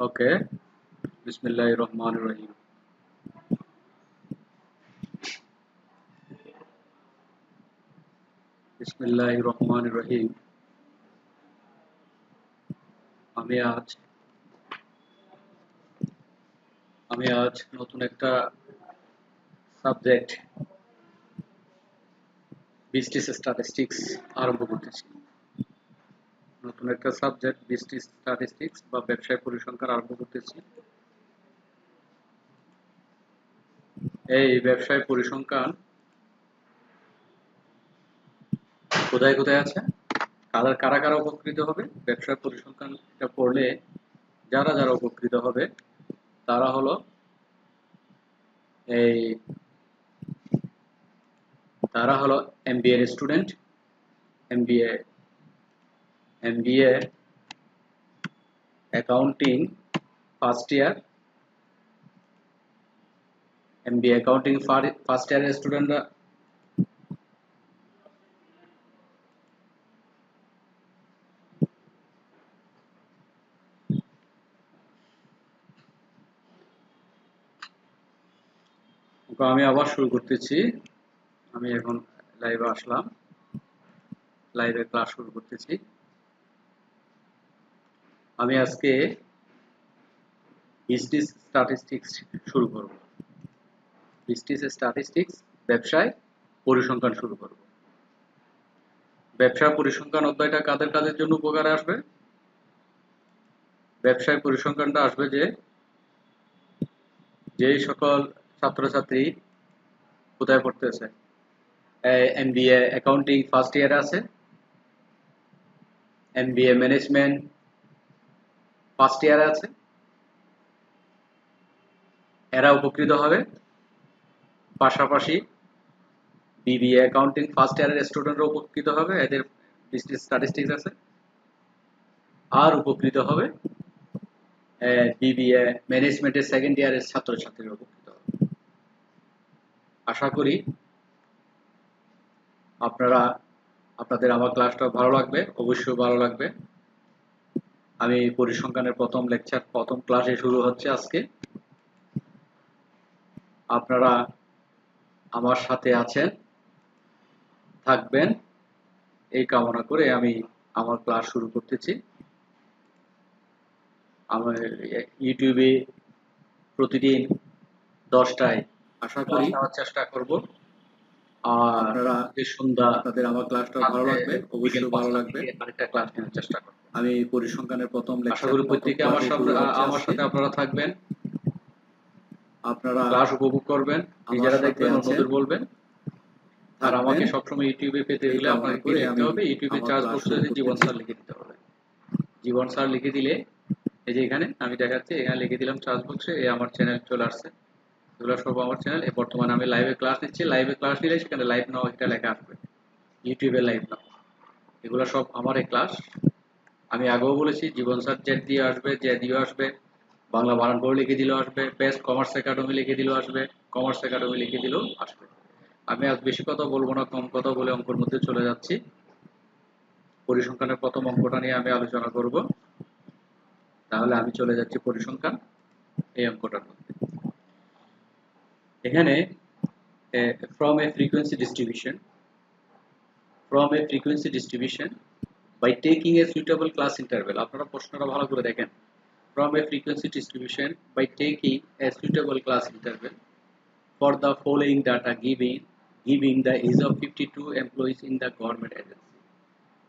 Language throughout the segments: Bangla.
ওকে, বিসমিল্লাহির রহমানির রহিম। বিসমিল্লাহির রহমানির রহিম। আমি আজ আমি আজ নতুন একটা সাবজেক্ট বিজনেস স্ট্যাটিস্টিক্স আরম্ভ করতেছি। নতুন একটা সাবজেক্ট বিজনেস স্ট্যাটিস্টিক্স বা ব্যবসায় পরিসংখ্যান আরম্ভ করতেছি। এই ব্যবসায় পরিসংখ্যান কোথায় কোথায় আছে, কারা কারা উপকৃত হবে? ব্যবসায় পরিসংখ্যান এটা পড়লে যারা যারা উপকৃত হবে তারা হলো এই তারা হলো এমবিএ এর student, MBA MBA accounting first year, MBA accounting first ইয়ারের স্টুডেন্টরা আমি আবার শুরু করতেছি। আমি এখন লাইভে আসলাম, লাইভে ক্লাস শুরু করতেছি। আমি আজকে বিজনেস স্ট্যাটিস্টিক্স শুরু করব। বিজনেস স্ট্যাটিস্টিক্স ব্যবসায় পরিসংখ্যান শুরু করব। ব্যবসায় পরিসংখ্যান অধ্যায়টা কাদের কাদের জন্য উপকারে আসবে? ব্যবসায় পরিসংখ্যানটা আসবে যেই সকল ছাত্রছাত্রী কোথায় পড়তেছে, এমবিএ অ্যাকাউন্টিং ফার্স্ট ইয়ারে আছে, এমবিএ ম্যানেজমেন্ট ফার্স্ট ইয়ারে আছে, এরা উপকৃত হবে। পাশাপাশি বিবিএ অ্যাকাউন্টিং ফার্স্ট ইয়ারের স্টুডেন্টরা উপকৃত হবে, এদের বিজনেস স্ট্যাটিস্টিক্স আছে। আর উপকৃত হবে বিবিএ ম্যানেজমেন্টের সেকেন্ড ইয়ারের ছাত্রছাত্রীরা উপকৃত হবে। আশা করি আপনাদের আমার ক্লাসটা ভালো লাগবে, অবশ্যই ভালো লাগবে। আমি পরিসংখ্যানের প্রথম ক্লাসে শুরু হচ্ছে আজকে। আপনারা আমার সাথে আছেন, থাকবেন এই কামনা করে আমি আমার ক্লাস শুরু করতেছি। আমার ইউটিউবে প্রতিদিন 10টায় আশা করি দেওয়ার চেষ্টা করব। আর আপনারা যে সন্ধ্যা আপনাদের আমার ক্লাসটা ভালো লাগবে, অবশ্যই ভালো লাগবে। আরেকটা ক্লাস নেওয়ার চেষ্টা করব। আমি পরিসংখ্যানের প্রথম লেকচার, আশা করি প্রত্যেকে আমার সাথে আপনারা থাকবেন, আপনারা ক্লাস উপভোগ করবেন, নিজেরা দেখবেন, অন্যদের বলবেন। আর আমাকে সবসময় ইউটিউবে পেতে হলে আপনাকে কি লিখতে হবে? ইউটিউবে সার্চ বক্সে জীবন স্যার লিখে দিতে হবে। জীবন স্যার লিখে দিলে এই যে এখানে আমি দেখাচ্ছি, এখানে লিখে দিলাম সার্চ বক্সে, আমার চ্যানেল চলে আসছে। এগুলো সব আমার চ্যানেল। বর্তমানে আমি লাইভে ক্লাস নিচ্ছি। লাইভে ক্লাস নিলে সেখানে লাইভ নাও এটা লেখা আসবে, ইউটিউবে লাইভ নাও। এগুলো সব আমার এই ক্লাস। আমি আগেও বলেছি জীবন স্যার জেড দিয়ে আসবে, জে দিয়ে আসবে, বাংলা বানান করে লিখে দিলেও আসবে, বেস্ট কমার্স একাডেমি লিখে দিলেও আসবে, কমার্স একাডেমি লিখে দিলেও আসবে। আমি আজ বেশি কথা বলবো না, কম কথা বলে অঙ্কের মধ্যে চলে যাচ্ছি। পরিসংখ্যানের প্রথম অঙ্কটা নিয়ে আমি আলোচনা করব। তাহলে আমি চলে যাচ্ছি পরিসংখ্যান এই অঙ্কটার মধ্যে। এখানে from a frequency distribution by taking a suitable class interval, আপনারা প্রশ্নটা ভালো করে দেখেন। from a frequency distribution by taking a suitable class interval for the following data giving the age of 52 employees in the government agency.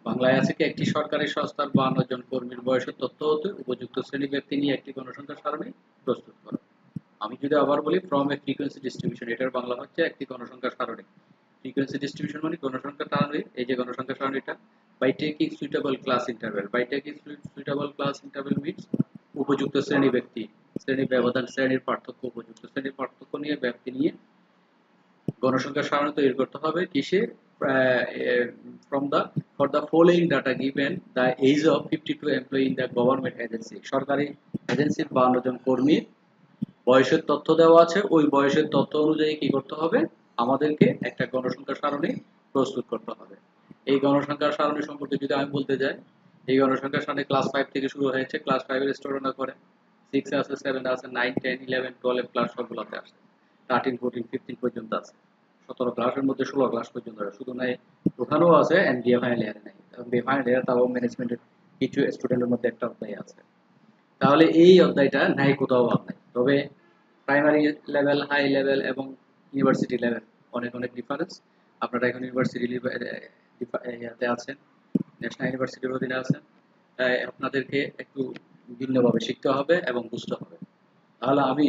বাংলায় আছে কি, একটি সরকারি সংস্থার 52 জন কর্মীর বয়সের তথ্য হতে উপযুক্ত শ্রেণী ব্যক্তি নিয়ে একটি গণসংখ্যা সারণী প্রস্তুত করো। আমি যদি আবার বলি ফ্রম এ ফ্রিকোয়েন্সি ডিস্ট্রিবিউশন, এটার বাংলা হচ্ছে একটি গণসংখ্যা সারণী। ফ্রিকোয়েন্সি ডিস্ট্রিবিউশন মানে গণসংখ্যা সারণী। এই যে গণসংখ্যা সারণীটা by taking suitable class interval, by taking suitable class interval means উপযুক্ত শ্রেণী ব্যক্তি, শ্রেণী ব্যবধান, শ্রেণীর পার্থক্য, উপযুক্ত শ্রেণীর পার্থক্য নিয়ে ব্যক্তি নিয়ে গণসংখ্যা সারণী তৈরি করতে হবে। কিসে? for the following data given the age of 52 employee in the government agency, সরকারি এজেন্সির 52 জন কর্মীর বয়সের তথ্য দেওয়া আছে। ওই বয়সের তথ্য অনুযায়ী কি করতে হবে? আমাদেরকে একটা গণসংখ্যা সারণী প্রস্তুত করতে হবে। এই গণসংখ্যা সারণী সম্পর্কে যদি আমি বলতে যাই, এই গণসংখ্যা সারণী ক্লাস 5 থেকে শুরু হয়েছে। ক্লাস 5 এর স্টুডেন্টরা করে, 6 আছে, 7 আছে, 9 10 11 12 ক্লাস সবগুলোতে আসে, 13 14 15 পর্যন্ত আছে, 17 ক্লাসের মধ্যে 16 ক্লাস পর্যন্ত আছে, শুধু নাই ওখানেও আছে এমবিএ ফাইনাল ইয়ারে নাই, এমবিএ ফাইনাল ইয়ার তাও ম্যানেজমেন্টের কিছু স্টুডেন্টের মধ্যে একটা অধ্যায় আছে। তাহলে এই অধ্যায়টা নাই, কোথাও বাদ নাই। তবে প্রাইমারি লেভেল, হাই লেভেল এবং ইউনিভার্সিটি লেভেল অনেক অনেক ডিফারেন্স। আপনারা এখন ইউনিভার্সিটি ইয়াতে আছেন, ন্যাশনাল ইউনিভার্সিটির অধীনে আছেন, তাই আপনাদেরকে একটু ভিন্নভাবে শিখতে হবে এবং বুঝতে হবে। তাহলে আমি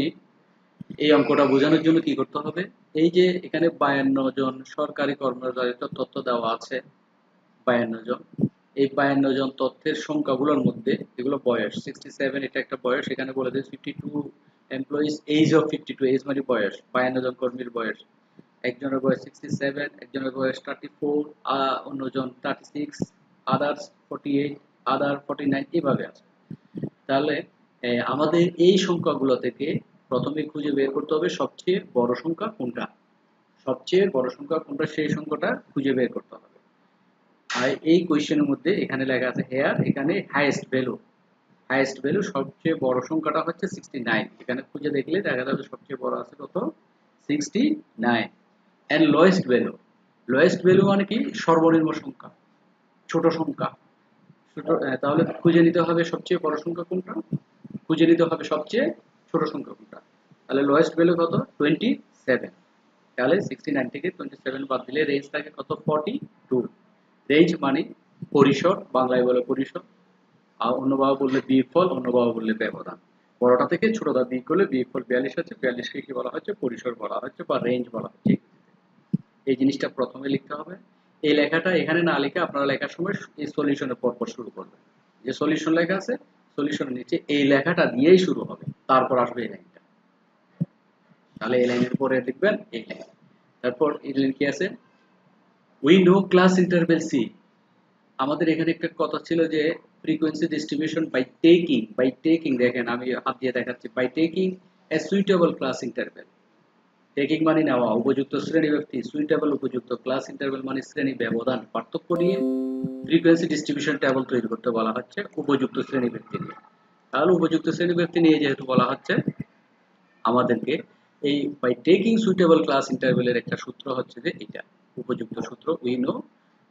এই অঙ্কটা বোঝানোর জন্য কি করতে হবে, এই যে এখানে 52 জন সরকারি কর্মচারীর তথ্য দেওয়া আছে, 52 জন, এই 52 জন তথ্যের সংখ্যাগুলোর মধ্যে এগুলো বয়স 67, এটা একটা বয়স, এখানে বলে দিয়েছে 52 এমপ্লয়িজ এজ অফ 52, এজ মানে বয়স, 52 জন কর্মীর বয়স, একজনের বয়স 67, একজনের বয়স 34, অন্যজন 36, আদার্স 48, আদার 49, এভাবে আছে। তাহলে আমাদের এই সংখ্যাগুলো থেকে প্রথমে খুঁজে বের করতে হবে সবচেয়ে বড় সংখ্যা কোনটা, সবচেয়ে বড় সংখ্যা কোনটা সেই সংখ্যাটা খুঁজে বের করতে হবে। আর এই কোয়েশ্চেনের মধ্যে এখানে লেখা আছে হেয়ার, এখানে হাইয়েস্ট ভ্যালু সবচেয়ে বড় সংখ্যাটা হচ্ছে 69, এখানে খুঁজে দেখলে দেখা যাবে সবচেয়ে বড় আছে কত, 69। এন্ড লোয়েস্ট ভ্যালু মানে কি, সর্বনিম্ন সংখ্যা, ছোট সংখ্যা, ছোট, তাহলে খুঁজে নিতে হবে সবচেয়ে বড় সংখ্যা কোনটা, খুঁজে নিতে হবে সবচেয়ে ছোট সংখ্যা কোনটা। তাহলে লোয়েস্ট ভ্যালু কত, 27, তাহলে 69 থেকে 27 বাদ দিলে রেঞ্জ থাকে কত, 42। রেঞ্জ মানে পরিসর, বাংলায় বলে পরিসর, আর অন্যভাবে বললে বিয়োগফল, অন্যভাবে বললে ব্যবধান। বড়টা থেকে ছোটটা বিয়োগ করলে বিয়োগফল 42 হচ্ছে, 42কে কি বলা হচ্ছে, পরিসর বলা হচ্ছে বা রেঞ্জ বলা হচ্ছে। এই জিনিসটা প্রথমে লিখতে হবে। এই লেখাটা এখানে না লিখে আপনারা লেখার সময় এই সলিউশনের পরপর শুরু করবেন। যে সলিউশন লেখা আছে, সলিউশনের নিচে এই লেখাটা দিয়েই শুরু হবে, তারপর আসবে এই লাইনটা। তাহলে এই লাইনের পরে লিখবেন এই লাইন, তারপর এই লাইন কি আছে, we know class interval c. আমাদের এখানে একটা কথা ছিল যে ফ্রিকোয়েন্সি ডিস্ট্রিবিউশন বাই টেকিং, দেখেন আমি হাত দিয়ে দেখাচ্ছি, by taking a suitable class interval. Taking মানে নেওয়া, উপযুক্ত শ্রেণী ব্যক্তি, সুইটেবল উপযুক্ত, ক্লাস ইন্টারভেল মানে শ্রেণী ব্যবধান, পার্থক্য নিয়ে ফ্রিকোয়েন্সি ডিস্ট্রিবিউশন টেবল তৈরি করতে বলা হচ্ছে উপযুক্ত শ্রেণী ব্যক্তি নিয়ে। তাহলে উপযুক্ত শ্রেণী ব্যক্তি নিয়ে যেহেতু বলা হচ্ছে, আমাদেরকে এই বাই টেকিং সুইটেবল ক্লাস ইন্টারভেলের একটা সূত্র হচ্ছে যে এটা উপযুক্ত সূত্র, we know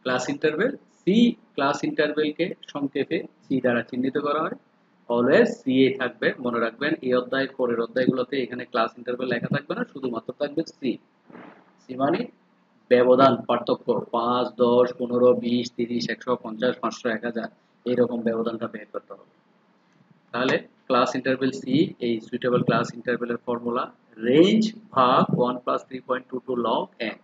class interval C, class ইন্টারভেলকে সংক্ষেপে সি দ্বারা চিহ্নিত করা হয়। অলওয়েজ সি এ থাকবে, মনে রাখবেন এই অধ্যায় পরের অধ্যায়গুলোতে এখানে ক্লাস ইন্টারভেল লেখা থাকবে না, শুধুমাত্র থাকবে সি। সি মানে ব্যবধান, পার্থক্য, 5 10 15 20 30 150 500 1000, এইরকম ব্যবধানটা বের করতে হবে। তাহলে ক্লাস ইন্টারভেল সি, এই সুইটেবল ক্লাস ইন্টারভেলের ফর্মুলা রেঞ্জ ভাগ 1 + 3.22 log n।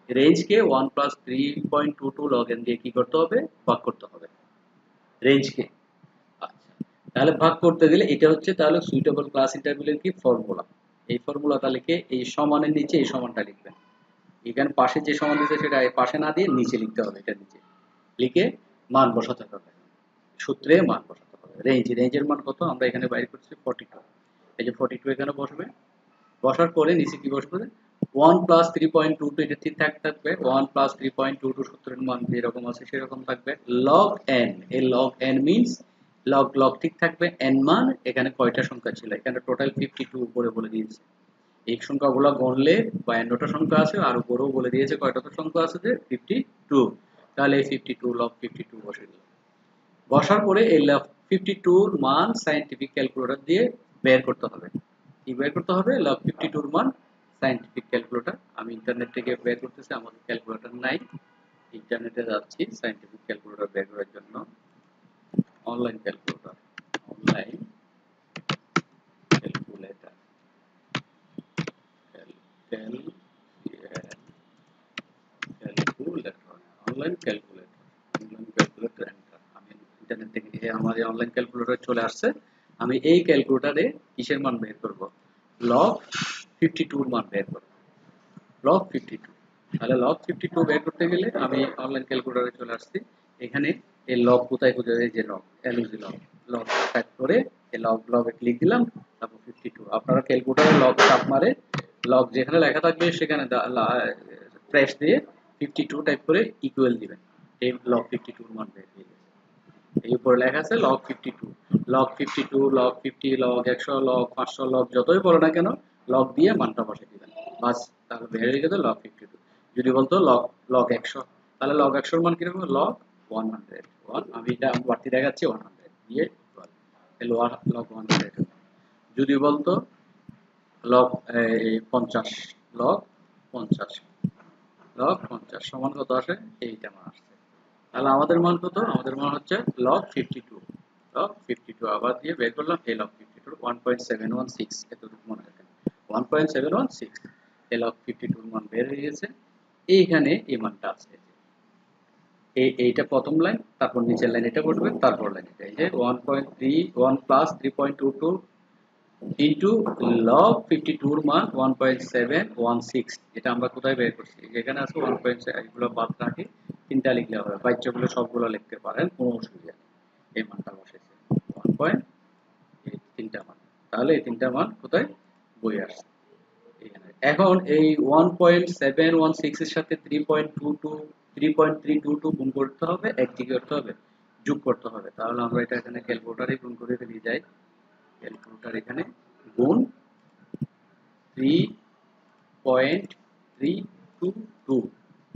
রেঞ্জকে 1 + 3.22 log n দিয়ে কি করতে হবে, ভাগ করতে হবে রেঞ্জকে। আচ্ছা, তাহলে ভাগ করতে গেলে এটা হচ্ছে তাহলে সুইটেবল ক্লাস ইন্টারভেলের কি ফর্মুলা। এই ফর্মুলাটা লিখে এই সমানের নিচে এই সমানটা লিখবেন। এখানে পাশে যে সমান দিতে সেটা পাশে না দিয়ে নিচে লিখতে হবে, এটা নিচে লিখে মান বসাতে হবে, সূত্রে মান বসাতে হবে। রেঞ্জের মান কত আমরা এখানে বাইর করছি 42, এই যে 42 এখানে বসবে, বসার পরে নিচে কি বসবে, 1 + 3.22, এটা ঠিক থাকবে, 1 + 3.22 সূত্রের মান যেরকম আছে সেরকম থাকবে, log n, এই log n মিন্স লগ ঠিক থাকবে, n মান এখানে কয়টা সংখ্যা ছিল, এখানে টোটাল 52 উপরে বলে দিয়েছে, এই সংখ্যাগুলো গণলে 52টা সংখ্যা আছে, আর উপরেও বলে দিয়েছে কয়টা সংখ্যা আছে যে 52। তাহলে এই 52 log 52 বসে দিল, বসার পরে এই log 52 এর মান সায়েন্টিফিক ক্যালকুলেটর দিয়ে বের করতে হবে। কি বের করতে হবে, log 52 এর মান সায়েন্টিফিক ক্যালকুলেটর, আমি ইন্টারনেট থেকে বের করতেছি, আমাদের ক্যালকুলেটর নাই, ইন্টারনেটে যাচ্ছি সায়েন্টিফিক ক্যালকুলেটর বের করার জন্য, online calculator, online calculator, online calculator enter, আমি ইন্টারনেট থেকে আমার অনলাইন ক্যালকুলেটর চলে আসছে। আমি এই ক্যালকুলেটরে কিসের মান বের করব, log 52 এর মান বের করব, log 52। তাহলে log 52 বের করতে গেলে আমি অনলাইন ক্যালকুলেটরে চলে আসছি, এখানে এই log কোথায় কোথায়, এই যে log এলজি log টাইপ করে এই log এ ক্লিক দিলাম, তারপর 52, আপনারা ক্যালকুলেটরে log চাপ মারে log যেখানে লেখা থাকবে সেখানে প্রেস দিয়ে 52 টাইপ করে ইকুয়াল দিবেন, এই log 52 এর মান বের হয়ে গেছে। এই উপরে লেখা আছে log 52, log 52, log 50, log 100, log 500, log যতই বলো না কেন log দিয়ে মানটা বসিয়ে দিবেন বাস, তাহলে বের হয়ে গেছে log 52। যদি বলতো log 100, তাহলে log 100 এর মান কি হবে? log 100, আমি এটা বাড়তি দেখাচ্ছি 100 দিয়ে ইকুয়াল log 100। যদি বলতো log 50, log 50, log 50 সমান কত আসে? এইটা মান আসছে। তাহলে আমাদের মান কত? আমাদের মান হচ্ছে log 52, log 52 আবার দিয়ে বের করলাম এই log 52 1.716, এতটুকু মনে রাখেন 1.716 এই log 52 মান বের হয়ে গেছে। এইখানে এই মানটা আছে, এইটা প্রথম লাইন, তারপর নিচের লাইন এটা বসবে, তারপর লাইন এটা, এই যে 1.31 প্লাস 3.22 ইনটু log 52 এর মান 1.716। এটা আমরা কোথায় বের করছি? যেখানে আছে 1.7, এগুলো বাদ রাখি, তিনটা লিখলে হবে, বাচ্চাগুলো সবগুলো লিখতে পারেন, কোনো অসুবিধা নেই। এই মানটা বসেছে 1. এই তিনটা মান, তাহলে এই তিনটা মান কোথায় বই আসছে এখানে। এখন এই 1.716 এর সাথে 3.322 গুণ করতে হবে, এক কি করতে হবে? যোগ করতে হবে। তাহলে আমরা এটা এখানে ক্যালকুলেটরে গুণ করে ফেলি, যাই ক্যালকুলেটর এখানে গুণ 3.322,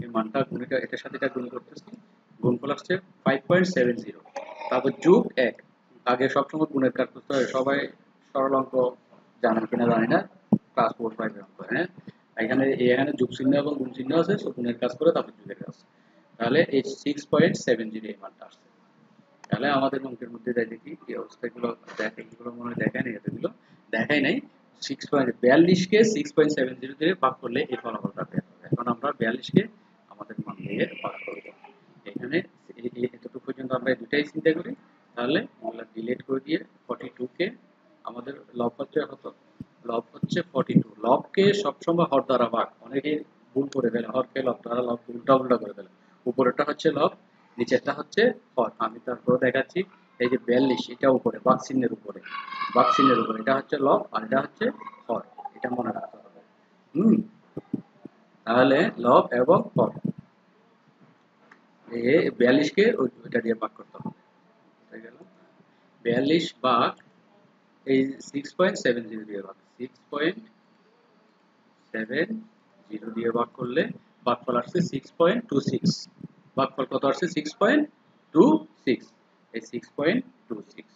এই মানটা গুণিটা এটার সাথে এটা গুণ করতেছি, গুণফল আসছে 5.70, তারপর যোগ 1। আগে সবসময় গুণের কাজ করতে হয়, সবাই সরল অঙ্ক জানেন কিনা জানি না, ক্লাস 4-5 অঙ্ক, হ্যাঁ এখানে যোগ চিহ্ন এবং গুণ চিহ্ন আছে, সো গুণের কাজ করে তারপর যোগের কাজ। তাহলে এই 6.70 এই মানটা আসছে। তাহলে আমাদের অঙ্কের মধ্যে যাই দেখি কি অবস্থা, এগুলো দেখে, এগুলো মনে হয় দেখায় নাই, এগুলো দেখাই নাই। 6.42 কে 6.70 দিয়ে ভাগ করলে এই ফলাফলটা বের হবে। এখন আমরা 42 কে আমাদের মান দিয়ে ভাগ করব। এখানে এতটুকু পর্যন্ত আমরা দুটাই চিন্তা করি, তাহলে এগুলো ডিলিট করে দিয়ে 42 কে আমাদের লব হচ্ছে কত? লব হচ্ছে 42। লবকে সবসময় হর দ্বারা ভাগ, অনেকে ভুল করে ফেলে, হরকে লব দ্বারা, লব উল্টা উল্টা করে ফেলে। উপরেরটা হচ্ছে লব, নিচেরটা হচ্ছে হর। আমি তারপরে দেখাচ্ছি, এই যে 42 এটা উপরে বাক চিহ্নের উপরে, বাক চিহ্নের উপরে এটা হচ্ছে লব আর এটা হচ্ছে হর, এটা মনে রাখতে হবে। হুম, তাহলে লব এবং হর, এই 42 কে ওইটা দিয়ে ভাগ করতে হবে। হয়ে গেল 42 ভাগ এই 6.70 দিয়ে ভাগ, 6.70 দিয়ে ভাগ করলে ভাগফল আসছে 6.26। ভাগফল কত আসছে? 6.26। এই 6.26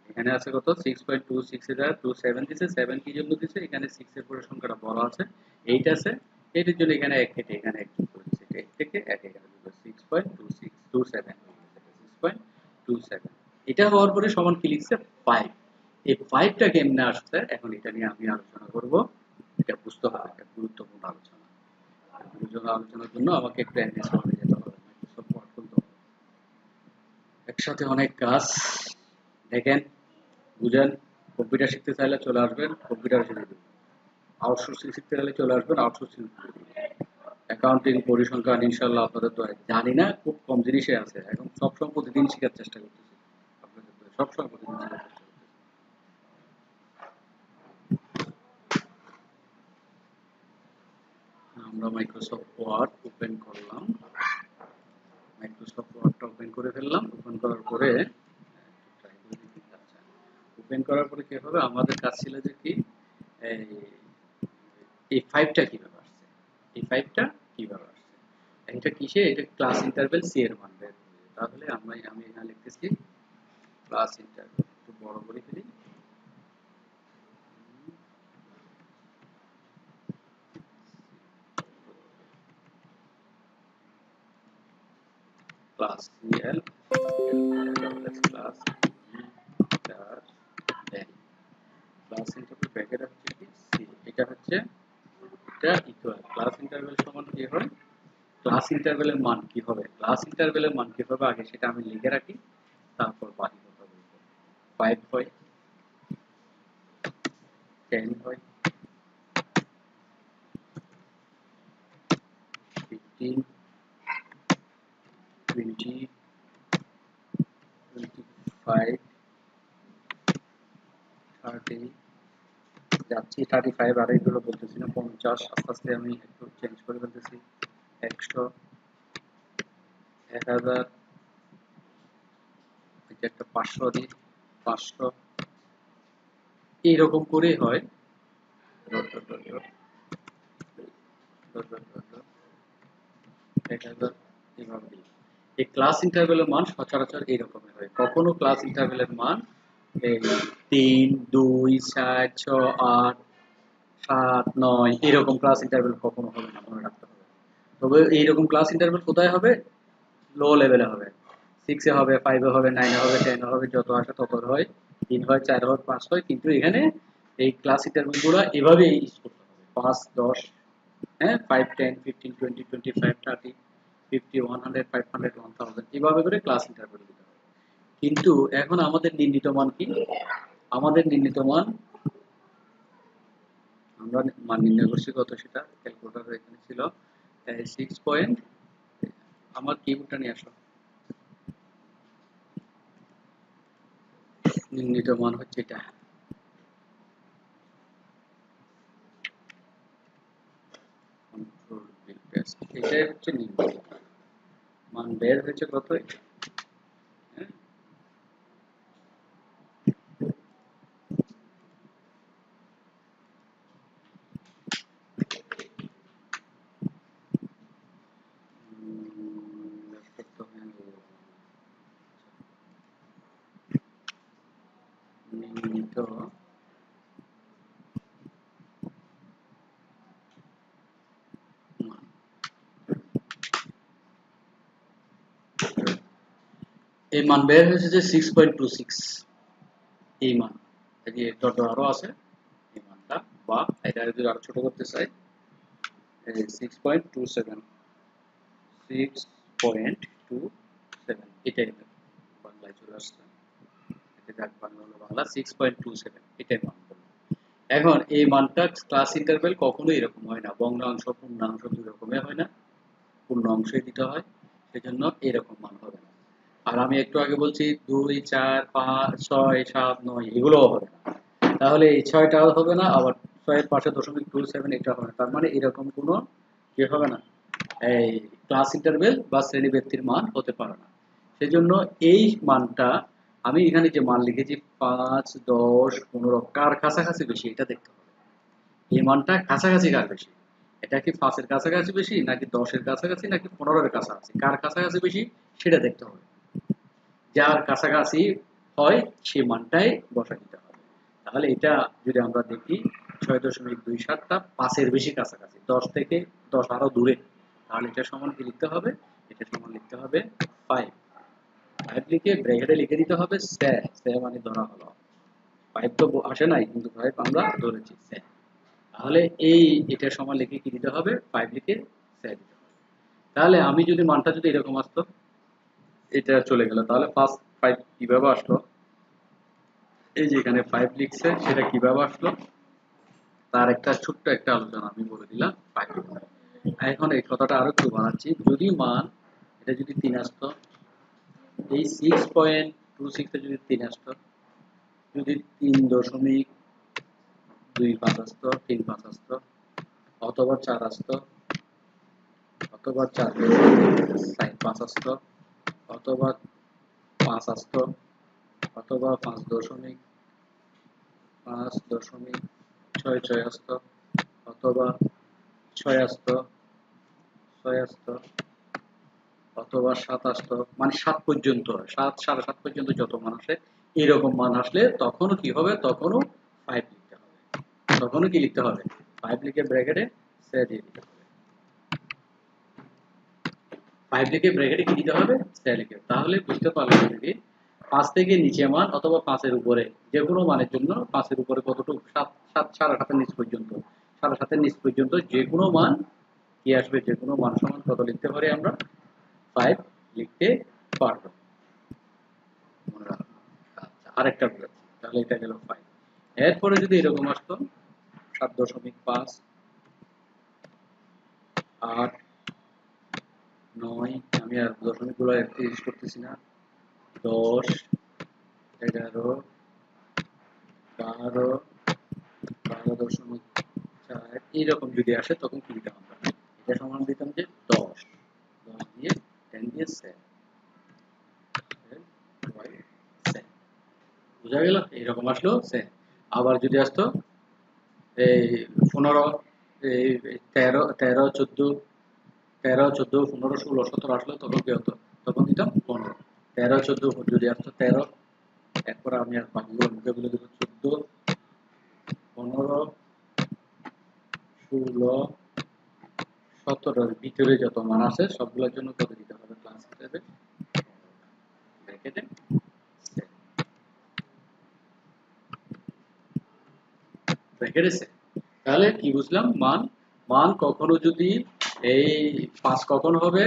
এখানে আছে কত? 6.26 এর দ্বারা 27 দিছে, 7 কি জন্য দিছে? এখানে 6 এর পরে সংখ্যাটা বড় আছে, 8 আছে, এটার জন্য এখানে 1 কেটে এখানে 1 যোগ করে দিছে, 1 থেকে 1 এখানে যোগ করে 6.27 6.27। এটা হওয়ার পরে সমান কি লিখছে? 5। এই 5টা কেমনে আসছে এখন এটা নিয়ে আমি আলোচনা করব, এটা বুঝতে হবে, এটা গুরুত্বপূর্ণ আলোচনা। গুরুত্বপূর্ণ আলোচনার জন্য আমাকে একটু অ্যাড্রেস করতে যেতে হবে, মাইক্রোসফট ওয়ার্ড খুলতে হবে। একসাথে অনেক কাজ, দেখেন বুঝেন। কম্পিউটার শিখতে চাইলে চলে আসবেন, কম্পিউটার শিখে দেবেন। আউটসোর্সিং শিখতে চাইলে চলে আসবেন, আউটসোর্সিং শিখে দেবেন। অ্যাকাউন্টিং, পরিসংখ্যান ইনশাআল্লাহ আপনাদের তো জানি না, খুব কম জিনিসে আছে, এখন সবসময় প্রতিদিন শেখার চেষ্টা করতেছি আপনাদের তো, সবসময় প্রতিদিন শেখার চেষ্টা করতেছি। আমরা মাইক্রোসফট ওয়ার্ড ওপেন করলাম, মাইক্রোসফট ওয়ার্ডটা ওপেন করে ফেললাম। ওপেন করার পরে ওপেন করার পরে কি হবে? আমাদের কাজ ছিল যে কি, এই 5টা কিভাবে আসছে, এই 5টা কিভাবে আসছে, এটা কিসে? এটা ক্লাস ইন্টারভ্যাল সি এর মান বের করবে। তাহলে আমি এখানে লিখতেছি ক্লাস ইন্টারভ্যাল, একটু বড় করে ফেলি, class CL class interval, class interval bracket হচ্ছে কি সি, এটা হচ্ছে এটা ইকুয়াল ক্লাস ইন্টারভ্যাল সমান কি হয়? ক্লাস ইন্টারভ্যালের মান কি হবে? ক্লাস ইন্টারভ্যালের মান কি হবে আগে সেটা আমি লিখে রাখি, তারপর বাকি কথা বলবো। 5 হয়, 10 হয়, 15, 20, 25, 30, যাচ্ছি 35, আর এইগুলো বলতেছি না, 50, আস্তে আস্তে আমি একটু চেঞ্জ করে ফেলতেছি, 100, 1000, এটা একটা 500 দিই, 500 এইরকম করে হয়। Dot dot dot dot dot dot dot dot 1000 এইভাবে দিই। এই ক্লাস ইন্টারভ্যালের মান সচরাচর এইরকমের হয়। কখনো ক্লাস ইন্টারভ্যালের মান এই 3, 2, 4, 6, 8, 7, 9 এরকম ক্লাস ইন্টারভ্যাল কখনো হবে না, মনে রাখতে হবে। তবে এইরকম ক্লাস ইন্টারভ্যাল কোথায় হবে? লো লেভেলে হবে। 6 এ হবে, 5 এ হবে, 9 এ হবে, 10 এ হবে, যত আসে তত হয়, 3 হয়, 4 হয়, 5 হয়। কিন্তু এখানে এই ক্লাস ইন্টারভ্যাল গুলো এভাবেই ইউজ করতে হবে। 5, 10, হ্যাঁ, 5, 10, 15, 20, 25, 30, 50, 100, 500, 1000 এভাবে করে ক্লাস ইন্টারভ্যাল দিতে হবে। কিন্তু এখন আমাদের নির্ণীত মান কি? আমাদের নির্ণীত মান আমরা মান নির্ণয় করছি কত, সেটা ক্যালকুলেটর এখানে ছিল 6 পয়েন্ট। আমার কিবোর্ডটা নিয়ে আসো। নির্ণীত মান হচ্ছে এটা, কন্ট্রোল ভি পেস্ট, এটাই হচ্ছে নির্ণীত মান। বের হয়েছে কত? হ্যাঁ, নির্ণীত মান, এই মান বের হয়েছে যে 6.26। এই মান এই যে যত আরো আছে এই মানটা, বা এটা যদি আরো ছোট করতে চাই 6.27, 6.27 এটাই বাংলায় চলে আসছে। এটা বাংলা হলো বাংলা 6.27 এটাই মান। এখন এই মানটা ক্লাস ইন্টারভ্যাল কখনো এরকম হয় না, ভগ্নাংশ পূর্ণাংশ দুই রকমের হয় না, পূর্ণ অংশই দিতে হয়, সেজন্য এরকম মান হবে না। আর আমি একটু আগে বলছি 2, 4, 5, 6, 7, 9 এগুলোও হবে না। তাহলে এই 6টাও হবে না, আবার 6 এর পাশে 0.27 এটা হবে না। তার মানে এরকম কোনো কি হবে না, এই ক্লাস ইন্টারভ্যাল বা শ্রেণী ব্যক্তির মান হতে পারে না। সেজন্য এই মানটা আমি এখানে যে মান লিখেছি 5, 10, 15 কার কাছাকাছি বেশি এটা দেখতে হবে। এই মানটা কাছাকাছি কার বেশি, এটা কি 5 এর কাছাকাছি বেশি নাকি 10 এর কাছাকাছি নাকি 15 এর কাছাকাছি, কার কাছাকাছি বেশি সেটা দেখতে হবে। যার কাছাকাছি হয় সেই মানটাই বসাই দিতে হবে। তাহলে এটা যদি আমরা দেখি 6.27টা 5-এর বেশি কাছাকাছি, 10 থেকে 10 আরো দূরে, তাহলে এটা সমান কি লিখতে হবে? এটা সমান লিখতে হবে 5। 5 লিখে ব্র্যাকেটে লিখে দিতে হবে সে, সে মানে ধরা হলো। 5 তো আসে নাই কিন্তু 5 আমরা ধরেছি সে। তাহলে এই এটার সমান লিখে কি দিতে হবে? 5 লিখে সে দিতে হবে। তাহলে আমি যদি মানটা যদি এরকম আসতো, এটা চলে গেল, তাহলে ফার্স্ট 5 কিভাবে আসলো? এই যে এখানে 5 লিখছে, সেটা কিভাবে আসলো তার একটা ছোট্ট একটা আলোচনা আমি বলে দিলাম 5। এখন এই কথাটা আরো একটু বানাচ্ছি, যদি মান এটা যদি 3 আসতো, এই 6.26 এ যদি 3 আসতো, যদি 3.25 আসতো, 35 আসতো, অথবা 4 আসতো, অথবা 4.5 আসতো, অথবা 5 আসতো, অথবা 5.6 আসতো, অথবা 6 আসতো, 6 আসতো, অথবা 7 আসতো, মানে 7 পর্যন্ত, 7, 7.5 পর্যন্ত যত মান আসে, এরকম মান আসলে তখনও কি হবে? তখনও 5 লিখতে হবে। তখনও কি লিখতে হবে? 5 লিখে ব্র্যাকেটে সে দিয়ে দিতে হবে। 5 লিখে ব্র্যাকেটে কি দিতে হবে? সে লিখে। তাহলে বুঝতে পারলাম যদি 5 থেকে নিচে মান অথবা 5 এর উপরে যে কোনো মানের জন্য 5 এর উপরে কতটুকু, 7, 7, 7.5 এর নিচ পর্যন্ত, 7.5 এর নিচ পর্যন্ত যে কোনো মান কি আসবে? যে কোনো মান সমান কত লিখতে পারি আমরা? 5 লিখতে পারবো। মনে রাখবো। আচ্ছা, আরেকটা বলেছি, তাহলে এটা গেল 5। এরপরে যদি এরকম আসতো 7.5, 8, 9, আমি আর দশমিক গুলো ইউজ করতেছি না, 10, 11, 12, 12.4 এইরকম যদি আসে তখন কি দিতাম আমরা? এটা সমান দিতাম যে 10 দিয়ে 10 দিয়ে 7, বোঝা গেল? এইরকম আসলো সেম। আবার যদি আসতো এই 15, এই 13, 14, 15, 16, 17 আসলো, তখন কি হতো? তখন দিতাম 15। 13, 14 যদি আসতো 13, এরপর আমি আর বাকিগুলো মুখে বলে দেবো 14, 15, 16, 17 ভিতরে যত মান আছে সবগুলোর জন্য কত দিতে হবে ক্লাস হিসেবে ব্র্যাকেটে ব্র্যাকেটে সেট। তাহলে কি বুঝলাম? মান মান কখনো যদি এই 5 কখন হবে?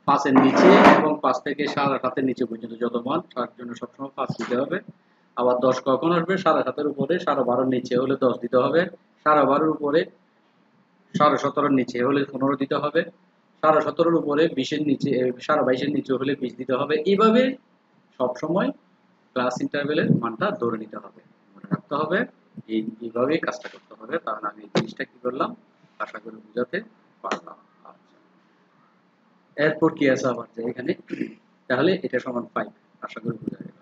5 এর নিচে এবং 5 থেকে 7.5 এর নিচে পর্যন্ত যত মান তার জন্য সবসময় 5 দিতে হবে। আবার 10 কখন আসবে? 7.5 এর উপরে, 12.5 এর নিচে হলে 10 দিতে হবে। 12.5 এর উপরে, 17.5 এর নিচে হলে 15 দিতে হবে। 17.5 এর উপরে, 20 এর নিচে, 22.5 এর নিচে হলে 20 দিতে হবে। এইভাবে সবসময় ক্লাস ইন্টারভেলের মানটা ধরে নিতে হবে, মনে রাখতে হবে। এইভাবেই কাজটা করতে হবে। তাহলে আমি এই জিনিসটা কি করলাম, আশা করি বুঝাতে পারলাম। আচ্ছা, এরপর কি আছে আবার যে এখানে, তাহলে এটা সমান 5, আশা করি বুঝা গেল।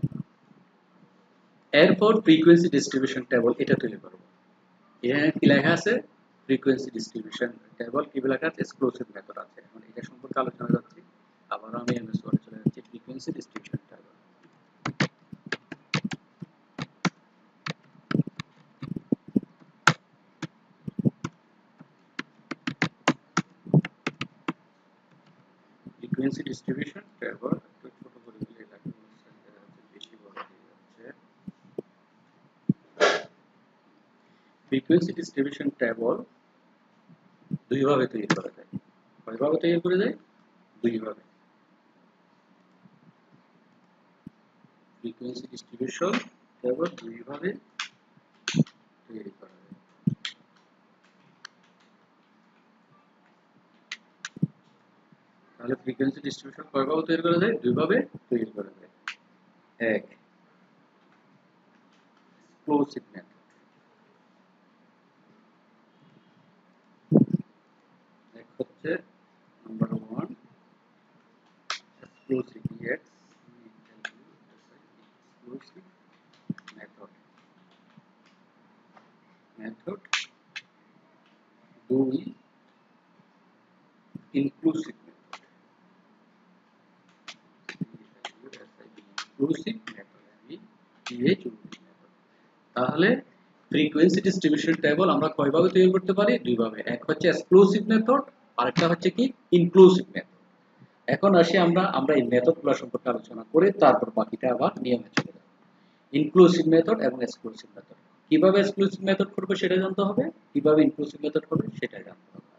এরপর ফ্রিকোয়েন্সি ডিস্ট্রিবিউশন টেবল এটা তৈরি করব। এখানে কি লেখা আছে? ফ্রিকোয়েন্সি ডিস্ট্রিবিউশন টেবল কি লেখা আছে? এক্সক্লুসিভ মেথড আছে। এখন এটা সম্পর্কে আলোচনা যাচ্ছি। আবার আমি এমএস ওয়ার্ডে চলে যাচ্ছি, frequency distribution table. Frequency distribution table একটু ছোট করে দিলে এটাকে বেশি বড় হয়ে যাচ্ছে। ফ্রিকোয়েন্সি ডিস্ট্রিবিউশন টেবল দুইভাবে তৈরি করা যায়। কয়ভাবে তৈরি করা যায়? দুইভাবে। ফ্রিকোয়েন্সি ডিস্ট্রিবিউশন টেবল দুইভাবে তৈরি করা যায়। তাহলে ফ্রিকোয়েন্সি ডিস্ট্রিবিউশন কয়ভাবে তৈরি করা যায়? দুইভাবে তৈরি করা যায়। এক, এক্সক্লুসিভ মেথড। এক হচ্ছে number 1 exclusive exclusive method. Method 2 inclusive method. Inclusive method আমি তাহলে ফ্রিকোয়েন্সি ডিস্ট্রিবিউশন টেবল আমরা কয়ভাবে তৈরি করতে পারি? দুইভাবে। এক হচ্ছে এক্সক্লুসিভ মেথড, আরেকটা হচ্ছে কি ইনক্লুসিভ মেথড। এখন আসি আমরা এই মেথডগুলো সম্পর্কে আলোচনা করে তারপর বাকিটা আবার নিয়মে চলে যাব। ইনক্লুসিভ মেথড এবং এক্সক্লুসিভ মেথড। কিভাবে এক্সক্লুসিভ মেথড করব সেটা জানতে হবে, কিভাবে ইনক্লুসিভ মেথড করব সেটা জানতে হবে।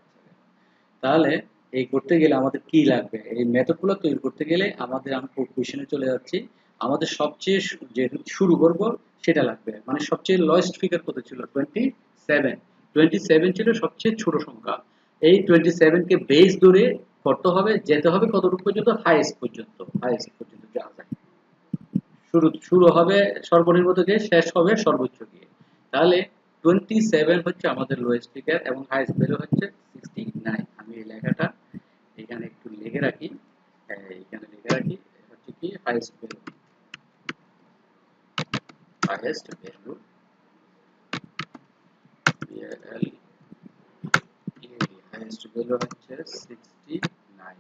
তাহলে এই করতে গেলে আমাদের কি লাগবে? এই মেথডগুলো তৈরি করতে গেলে আমাদের, আমি কোশ্চেনে চলে যাচ্ছি, আমাদের সবচেয়ে যে শুরু করব সেটা লাগবে। মানে সবচেয়ে লয়েস্ট ফিগার কত ছিল? 27। 27 ছিল সবচেয়ে ছোট সংখ্যা। এই 27 কে বেস ধরে করতে হবে, যেতে হবে কতটুকু পর্যন্ত? হাইয়েস্ট পর্যন্ত। হাইয়েস্ট পর্যন্ত যাওয়া যায়। শুরু হবে সর্বনিম্ন থেকে, শেষ হবে সর্বোচ্চ গিয়ে। তাহলে 27 হচ্ছে আমাদের লোয়েস্ট ফিগার এবং হাইয়েস্ট ভ্যালু হচ্ছে 69। আমি এই লেখাটা এখানে একটু লিখে রাখি। এখানে লিখে রাখি হচ্ছে কি highest value. Highest value highest value হচ্ছে 69।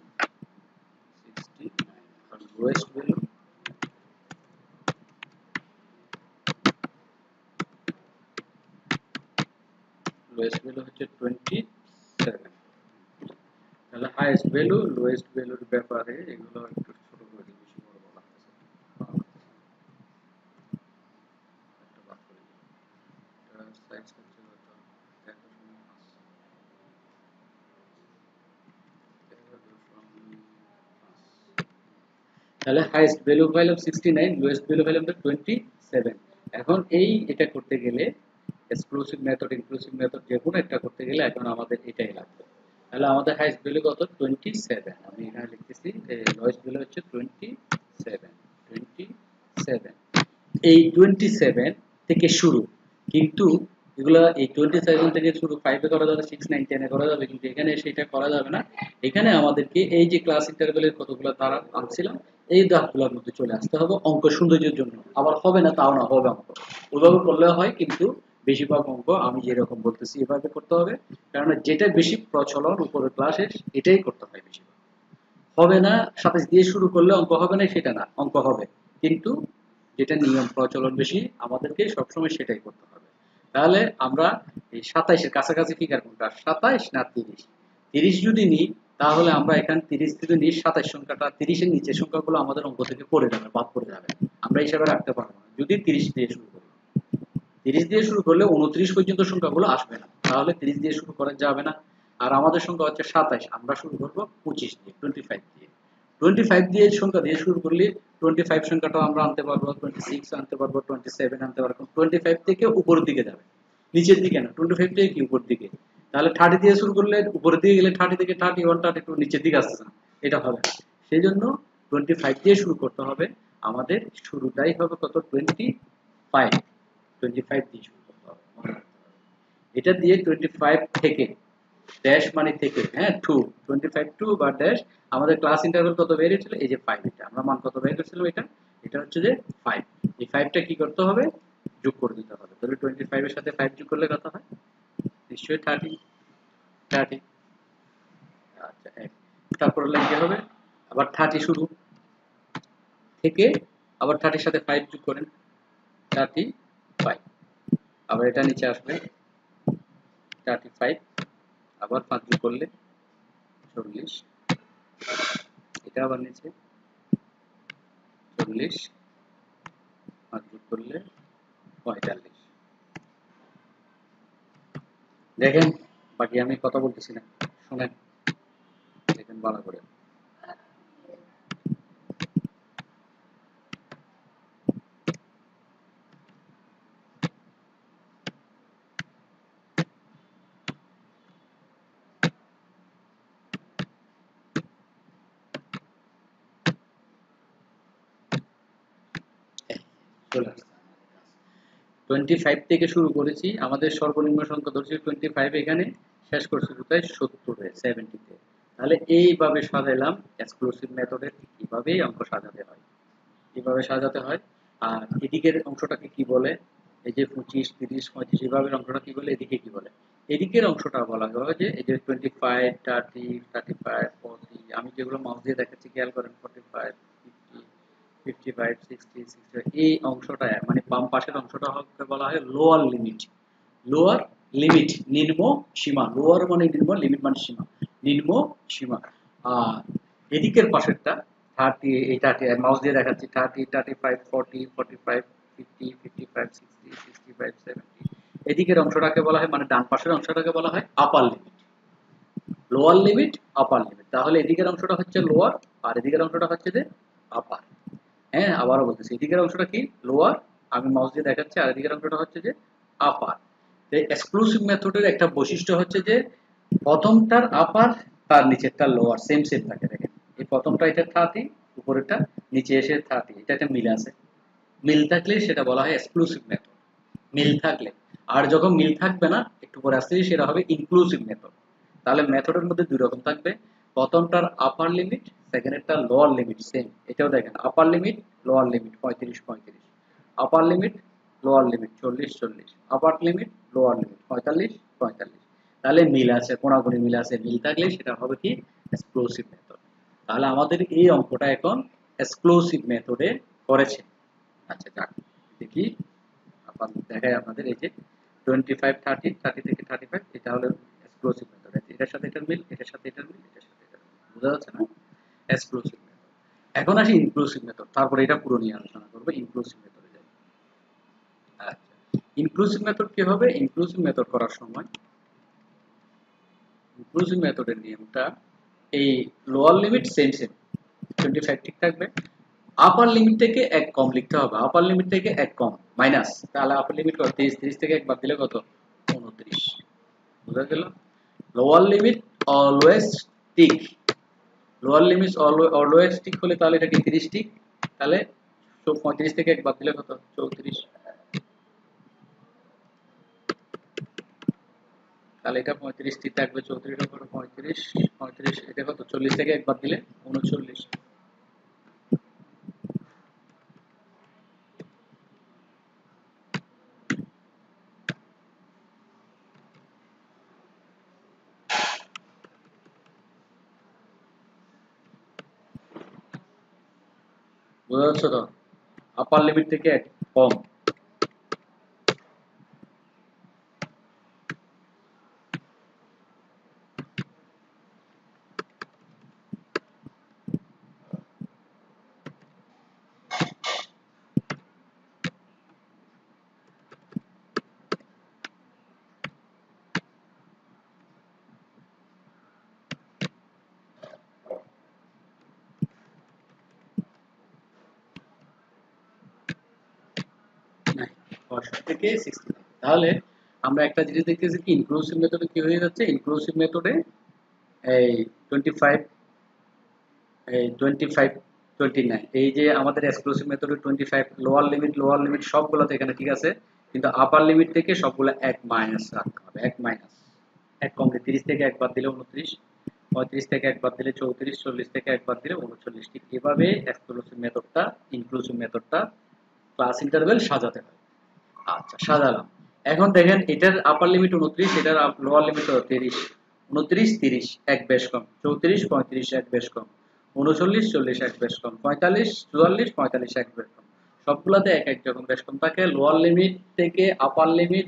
69 আর লোয়েস্ট ভ্যালু হচ্ছে 27। তাহলে হাইয়েস্ট ভ্যালু, লোয়েস্ট ভ্যালুর ব্যাপারে এগুলো একটু ছোট করে দিই, বেশি বড় বলা হচ্ছে। একটা বাদ করে দিই। এটা সাইজ হচ্ছে কত? 13.5। তাহলে হাইয়েস্ট ভ্যালু পাইলাম 69, লোয়েস্ট ভ্যালু পাইলাম 27। এখন এটা করতে গেলে এক্সক্লুসিভ মেথড, ইনক্লুসিভ মেথড যে কোনো একটা করতে গেলে এখন আমাদের এটাই লাগবে। তাহলে আমাদের হাইয়েস্ট ভ্যালু কত? 27। আমি এখানে লিখতেছি লোয়েস্ট ভ্যালু হচ্ছে 27। 27 এই 27 থেকে শুরু, কিন্তু এগুলো এই 27 থেকে শুরু 5 এ করা যাবে, 6 9 10 এ করা যাবে, কিন্তু এখানে সেটা করা যাবে না। এখানে আমাদেরকে এই যে ক্লাস ইন্টারভ্যালের কতগুলো ধারা আনছিলাম এই ধাপগুলোর মধ্যে চলে আসতে হবে অঙ্ক সৌন্দর্যের জন্য। আবার হবে না তাও না, হবে অঙ্ক ওইভাবে করলে হয়, কিন্তু বেশিরভাগ অঙ্ক আমি যেরকম বলতেছি এভাবে করতে হবে, কারণ যেটা বেশি প্রচলন উপরের ক্লাসের এটাই করতে হয় বেশি। হবে না 27 দিয়ে শুরু করলে অঙ্ক হবে না সেটা না, অঙ্ক হবে, কিন্তু যেটা নিয়ম প্রচলন বেশি আমাদেরকে সবসময় সেটাই করতে হবে। তাহলে আমরা এই 27 এর কাছাকাছি ফিগার কোনটা, 27 না 30? 30 যদি নিই তাহলে আমরা এখানে 30 যদি নিই 27 সংখ্যাটা 30 এর নিচের সংখ্যাগুলো আমাদের অঙ্ক থেকে পড়ে যাবে, বাদ পড়ে যাবে, আমরা হিসাবে রাখতে পারবো না যদি 30 দিয়ে শুরু করি। 30 দিয়ে শুরু করলে 29 পর্যন্ত সংখ্যাগুলো আসবে না, তাহলে 30 দিয়ে শুরু করা যাবে না। আর আমাদের সংখ্যা হচ্ছে 27, আমরা শুরু করব 25 দিয়ে, 25 দিয়ে। 25 দিয়ে সংখ্যা দিয়ে শুরু করলে 25 সংখ্যাটা আমরা আনতে পারবো, 26 আনতে পারবো, 27 আনতে পারবো। 25 থেকে উপরের দিকে যাবে, নিচের দিকে না, 25 থেকে কি উপরের দিকে। তাহলে 30 দিয়ে শুরু করলে উপরের দিকে গেলে 30 থেকে 31 32 নিচের দিকে আসতেছে না, এটা হবে না। সেই জন্য 25 দিয়ে শুরু করতে হবে, আমাদের শুরুটাই হবে কত, 25। 25 দিয়ে শুরু করতে হবে, এটা দিয়ে 25 থেকে ড্যাশ মানে থেকে, হ্যাঁ, টু 25 টু বা ড্যাশ, আমাদের ক্লাস ইন্টারভ্যাল কত বের হয়েছিল, এই যে 5, এটা আমরা মান কত বের করেছিলাম, এটা হচ্ছে যে 5। এই 5টা কি করতে হবে, যোগ করে দিতে হবে। তাহলে 25 এর সাথে 5 যোগ করলে কত হয়, নিশ্চয়ই 30। আচ্ছা, তারপর কি হবে, আবার 30 শুরু থেকে আবার 30 সাথে 5 যোগ করেন, 35। আবার এটা নিচে আসবে 35, আবার 5 যোগ করলে 40, এটা আবার নিচে 40, 5 যোগ করলে 45। দেখেন, বাকি আমি কথা বলতেছি না, শুনেন, দেখেন ভালো করে। চলে আসছে 25 থেকে শুরু করেছি, আমাদের সর্বনিম্ন সংখ্যা ধরছি 25, এখানে শেষ করছি কোথায়, 70-এ, 70-তে। তাহলে এইভাবে সাজাইলাম এক্সক্লুসিভ মেথডে, কিভাবেই অঙ্ক সাজাতে হয়, কিভাবে সাজাতে হয়। আর এদিকের অংশটাকে কি বলে, এই যে 25 30 35 এভাবে অংশটা কি বলে, এদিকে কি বলে, এদিকের অংশটা বলা হয় যে এই যে 25 30 35 40, আমি যেগুলো মাউস দিয়ে দেখাচ্ছি খেয়াল করেন, 45 50 55 60 65, এই অংশটা মানে বাম পাশের অংশটা হবে বলা হয় লোয়ার লিমিট। লোয়ার লিমিট নিম্ন সীমা, লোয়ার মানে নিম্ন, লিমিট মানে সীমা, নিম্ন সীমা। আর এদিকের পাশেরটা 30, এই 30 মাউস দিয়ে দেখাচ্ছি, 30 35 40 45 50 55 60 65 70, এদিকের অংশটাকে বলা হয়, মানে ডান পাশের অংশটাকে বলা হয় আপার লিমিট। লোয়ার লিমিট, আপার লিমিট, তাহলে এদিকের অংশটা হচ্ছে লোয়ার আর এদিকের অংশটা হচ্ছে যে আপার। হ্যাঁ, আবারও বলতেছি, এদিকের অংশটা কি লোয়ার, আমি মাউস দিয়ে দেখাচ্ছি, আর এদিকের অংশটা হচ্ছে যে আপার। এক্সক্লুসিভ মেথডের একটা বৈশিষ্ট্য হচ্ছে যে প্রথমটার আপার, তার নিচেরটা লোয়ার, সেম সেম থাকে। দেখেন, এই প্রথমটা এটা 30, উপরেরটা নিচে এসে 30, এটা একটা মিল আছে। মিল থাকলে সেটা বলা হয় এক্সক্লুসিভ মেথড, মিল থাকলে। আর যখন মিল থাকবে না, একটু পরে আসতেছি, সেটা হবে ইনক্লুসিভ মেথড। তাহলে মেথডের মধ্যে দুই রকম থাকবে, প্রথমটার আপার লিমিট, সেকেন্ডেরটা লোয়ার লিমিট, সেম। এটাও দেখেন, upper limit lower limit 35 35, upper limit lower limit 40 40, upper limit lower limit 45 45। তাহলে মিল আছে, কোনাকুনি মিল আছে, মিল থাকলে সেটা হবে কি এক্সক্লুসিভ মেথড। তাহলে আমাদের এই অঙ্কটা এখন এক্সক্লুসিভ মেথডে করেছে। আচ্ছা, যাক দেখি, দেখাই আপনাদের, এই যে 25 30 30 থেকে 35, এটা হলো এক্সক্লুসিভ মেথড, এটার সাথে এটার মিল, এটার সাথে এটার মিল, এটার সাথে এটার মিল, বোঝা যাচ্ছে না, এক্সক্লুসিভ মেথড। এখন আসি ইনক্লুসিভ মেথড, তারপরে এটা পুরো নিয়ে আলোচনা করবো, ইনক্লুসিভ মেথডে যাই। আচ্ছা, ইনক্লুসিভ মেথড কি হবে, ইনক্লুসিভ মেথড করার সময় ইনক্লুসিভ মেথডের নিয়মটা, এই লোয়ার লিমিট সেম সেম 25 ঠিক থাকবে, আপার লিমিট থেকে এক কম লিখতে হবে, আপার লিমিট থেকে এক কম মাইনাস, তাহলে আপার লিমিট কত, 30 30 থেকে এক বাদ দিলে কত, 29, বুঝা গেল। Lower limit always tick, lower limit always tick হলে তাহলে এটা কি 30 টিক, তাহলে 35 থেকে এক বাদ দিলে কত, 34, তাহলে এটা 35টি থাকবে 34 এর উপরে 35 35 এটা কত 40 থেকে একবার দিলে 39 বোঝা যাচ্ছে তো আপার লিমিট থেকে এক কম নাই 65 থেকে 69 তাহলে আমরা একটা জিনিস দেখতেছি কি ইনক্লুসিভ মেথডে কি হয়ে যাচ্ছে ইনক্লুসিভ মেথডে এই 25 এই 25 29 এই যে আমাদের এক্সক্লুসিভ মেথডে 25 লোয়ার লিমিট সবগুলোতে এখানে ঠিক আছে কিন্তু আপার লিমিট থেকে সবগুলো এক মাইনাস রাখতে হবে এক মাইনাস এক কমবে 30 থেকে একবার দিলে 29 35 থেকে একবার দিলে 34 40 থেকে একবার দিলে 39 ঠিক এভাবে এক্সক্লুসিভ মেথডটা ইনক্লুসিভ মেথডটা ক্লাস ইন্টারভ্যাল সাজাতে হয় আচ্ছা সাজালাম এখন দেখেন এটার আপার লিমিট 29 এটার লোয়ার লিমিট 30 29 30 এক বেশ কম 34 35 এক বেশ কম 39 40 এক বেশ কম 45 44 45 এক বেশ কম সবগুলাতে এক এক যখন বেশ কম থাকে লোয়ার লিমিট থেকে আপার লিমিট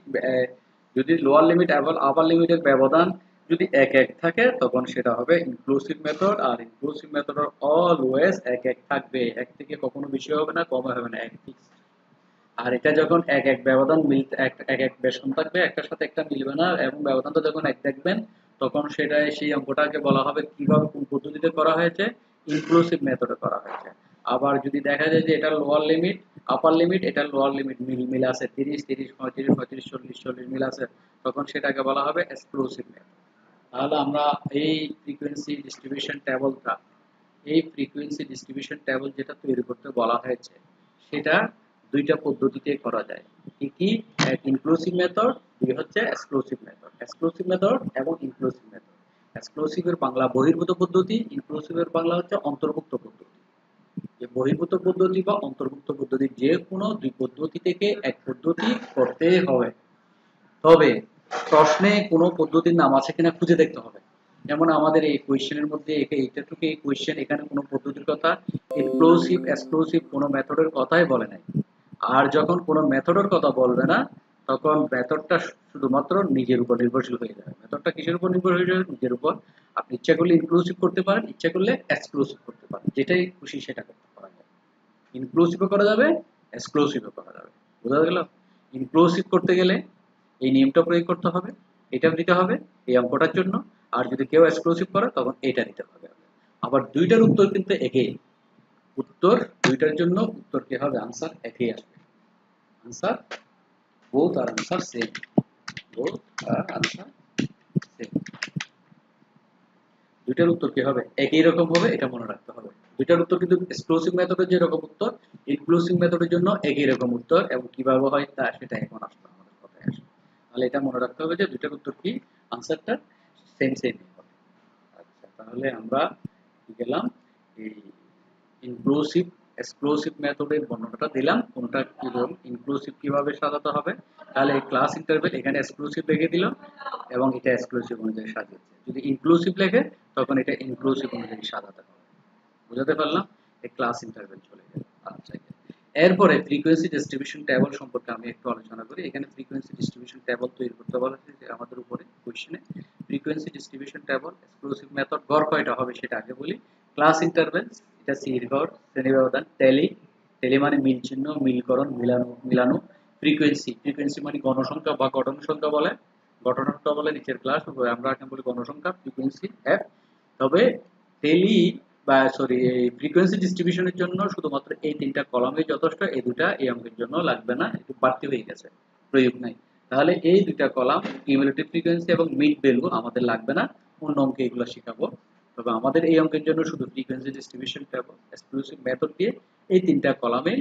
যদি লোয়ার লিমিট এবং আপার লিমিটের ব্যবধান যদি এক এক থাকে তখন সেটা হবে ইনক্লুসিভ মেথড আর ইনক্লুসিভ মেথডের অলওয়েজ এক এক থাকবে এক থেকে কখনো বেশি হবে না কম হবে না এক ফিক্স আর এটা যখন এক এক ব্যবধান মিলতে এক এক বেশ কম থাকবে একটার সাথে একটা মিলবে না এবং ব্যবধানটা যখন এক দেখবেন তখন সেটা সেই অঙ্কটাকে বলা হবে কিভাবে কোন পদ্ধতিতে করা হয়েছে ইনক্লুসিভ মেথডে করা হয়েছে আবার যদি দেখা যায় যে এটা লোয়ার লিমিট আপার লিমিট এটা লোয়ার লিমিট মিল আছে 30 30 35 35 40 40 মিল আছে তখন সেটাকে বলা হবে এক্সক্লুসিভ মেথড তাহলে আমরা এই ফ্রিকোয়েন্সি ডিস্ট্রিবিউশন টেবলটা এই ফ্রিকোয়েন্সি ডিস্ট্রিবিউশন টেবল যেটা তৈরি করতে বলা হয়েছে সেটা দুইটা পদ্ধতিতে করা যায় কি কি এক ইনক্লুসিভ মেথড দুই হচ্ছে এক্সক্লুসিভ মেথড এবং ইনক্লুসিভ মেথড এক্সক্লুসিভের বাংলা বহির্ভূত পদ্ধতি ইনক্লুসিভের বাংলা হচ্ছে অন্তর্ভুক্ত পদ্ধতি যে বহির্ভূত পদ্ধতি বা অন্তর্ভুক্ত পদ্ধতি যে কোনো দুই পদ্ধতি থেকে এক পদ্ধতি করতে হবে তবে প্রশ্নে কোনো পদ্ধতির নাম আছে কিনা খুঁজে দেখতে হবে যেমন আমাদের এই কোয়েশ্চেনের মধ্যে এইটা থেকে এই কোয়েশ্চেন এখানে কোনো পদ্ধতির কথা ইনক্লুসিভ এক্সক্লুসিভ কোনো মেথডের কথাই বলে নাই আর যখন কোনো মেথডের কথা বলবে না তখন মেথডটা শুধুমাত্র নিজের উপর নির্ভরশীল হয়ে যাবে মেথডটা কিসের উপর নির্ভর হয়ে যাবে নিজের উপর আপনি ইচ্ছা করলে ইনক্লুসিভ করতে পারেন ইচ্ছা করলে এক্সক্লুসিভ করতে পারেন যেটাই খুশি সেটা করতে পারা যাবে ইনক্লুসিভও করা যাবে এক্সক্লুসিভও করা যাবে বোঝা গেল ইনক্লুসিভ করতে গেলে এই নিয়মটা প্রয়োগ করতে হবে এটা দিতে হবে এই অঙ্কটার জন্য আর যদি কেউ এক্সক্লুসিভ করে তখন এটা দিতে হবে আবার দুইটার উত্তর কিন্তু একই উত্তর দুইটার জন্য উত্তর কি হবে आंसर একই আসবে answer both are answer same both are answer same দুইটার উত্তর কি হবে একই রকম হবে এটা মনে রাখতে হবে দুইটার উত্তর কিন্তু এক্সক্লুসিভ মেথডের যে রকম উত্তর ইনক্লুসিভ মেথডের জন্য একই রকম উত্তর এবং কিভাবে হয় তা সেটা এখন আসবে আমাদের কথায় আসবে তাহলে এটা মনে রাখতে হবে যে দুইটার উত্তর কি आंसरটা সেম হবে আচ্ছা তাহলে আমরা কি গেলাম এই ইনক্লুসিভ এক্সক্লুসিভ মেথডের বর্ণনাটা দিলাম কোনটা কিরকম ইনক্লুসিভ কিভাবে সাজাতে হবে তাহলে এই ক্লাস ইন্টারভেল এখানে এক্সক্লুসিভ লিখে দিল এবং এটা এক্সক্লুসিভ অনুযায়ী সাজিয়েছে যদি ইনক্লুসিভ লেখে তখন এটা ইনক্লুসিভ অনুযায়ী সাজাতে হবে বুঝাতে পারলাম এই ক্লাস ইন্টারভেল চলে গেল আচ্ছা এরপরে ফ্রিকোয়েন্সি ডিস্ট্রিবিউশন টেবল সম্পর্কে আমি একটু আলোচনা করি এখানে ফ্রিকোয়েন্সি ডিস্ট্রিবিউশন টেবল তৈরি করতে বলা হয়েছে আমাদের উপরে কোশ্চেনে frequency distribution table exclusive method গড় কয়টা হবে সেটা আগে বলি ক্লাস ইন্টারভেল এটা সির গড় শ্রেণী ব্যবধান টেলি মানে মিল চিহ্ন মিলকরণ মিলানো ফ্রিকোয়েন্সি মানে গণসংখ্যা বা ঘটন সংখ্যা বলে নিচের ক্লাস আমরা এখন বলি গণসংখ্যা ফ্রিকোয়েন্সি এফ তবে টেলি বা সরি এই ফ্রিকোয়েন্সি ডিস্ট্রিবিউশনের জন্য শুধুমাত্র এই তিনটা কলামই যথেষ্ট এই দুটা এই অঙ্কের জন্য লাগবে না একটু বাড়তি হয়ে গেছে প্রয়োগ নাই তাহলে এই দুটা কলাম কিউমুলেটিভ ফ্রিকোয়েন্সি এবং মিড ভ্যালু আমাদের লাগবে না অন্য অঙ্কে এগুলো শেখাবো তবে আমাদের এই অঙ্কের জন্য শুধু frequency distribution table exclusive method দিয়ে এই তিনটা কলামে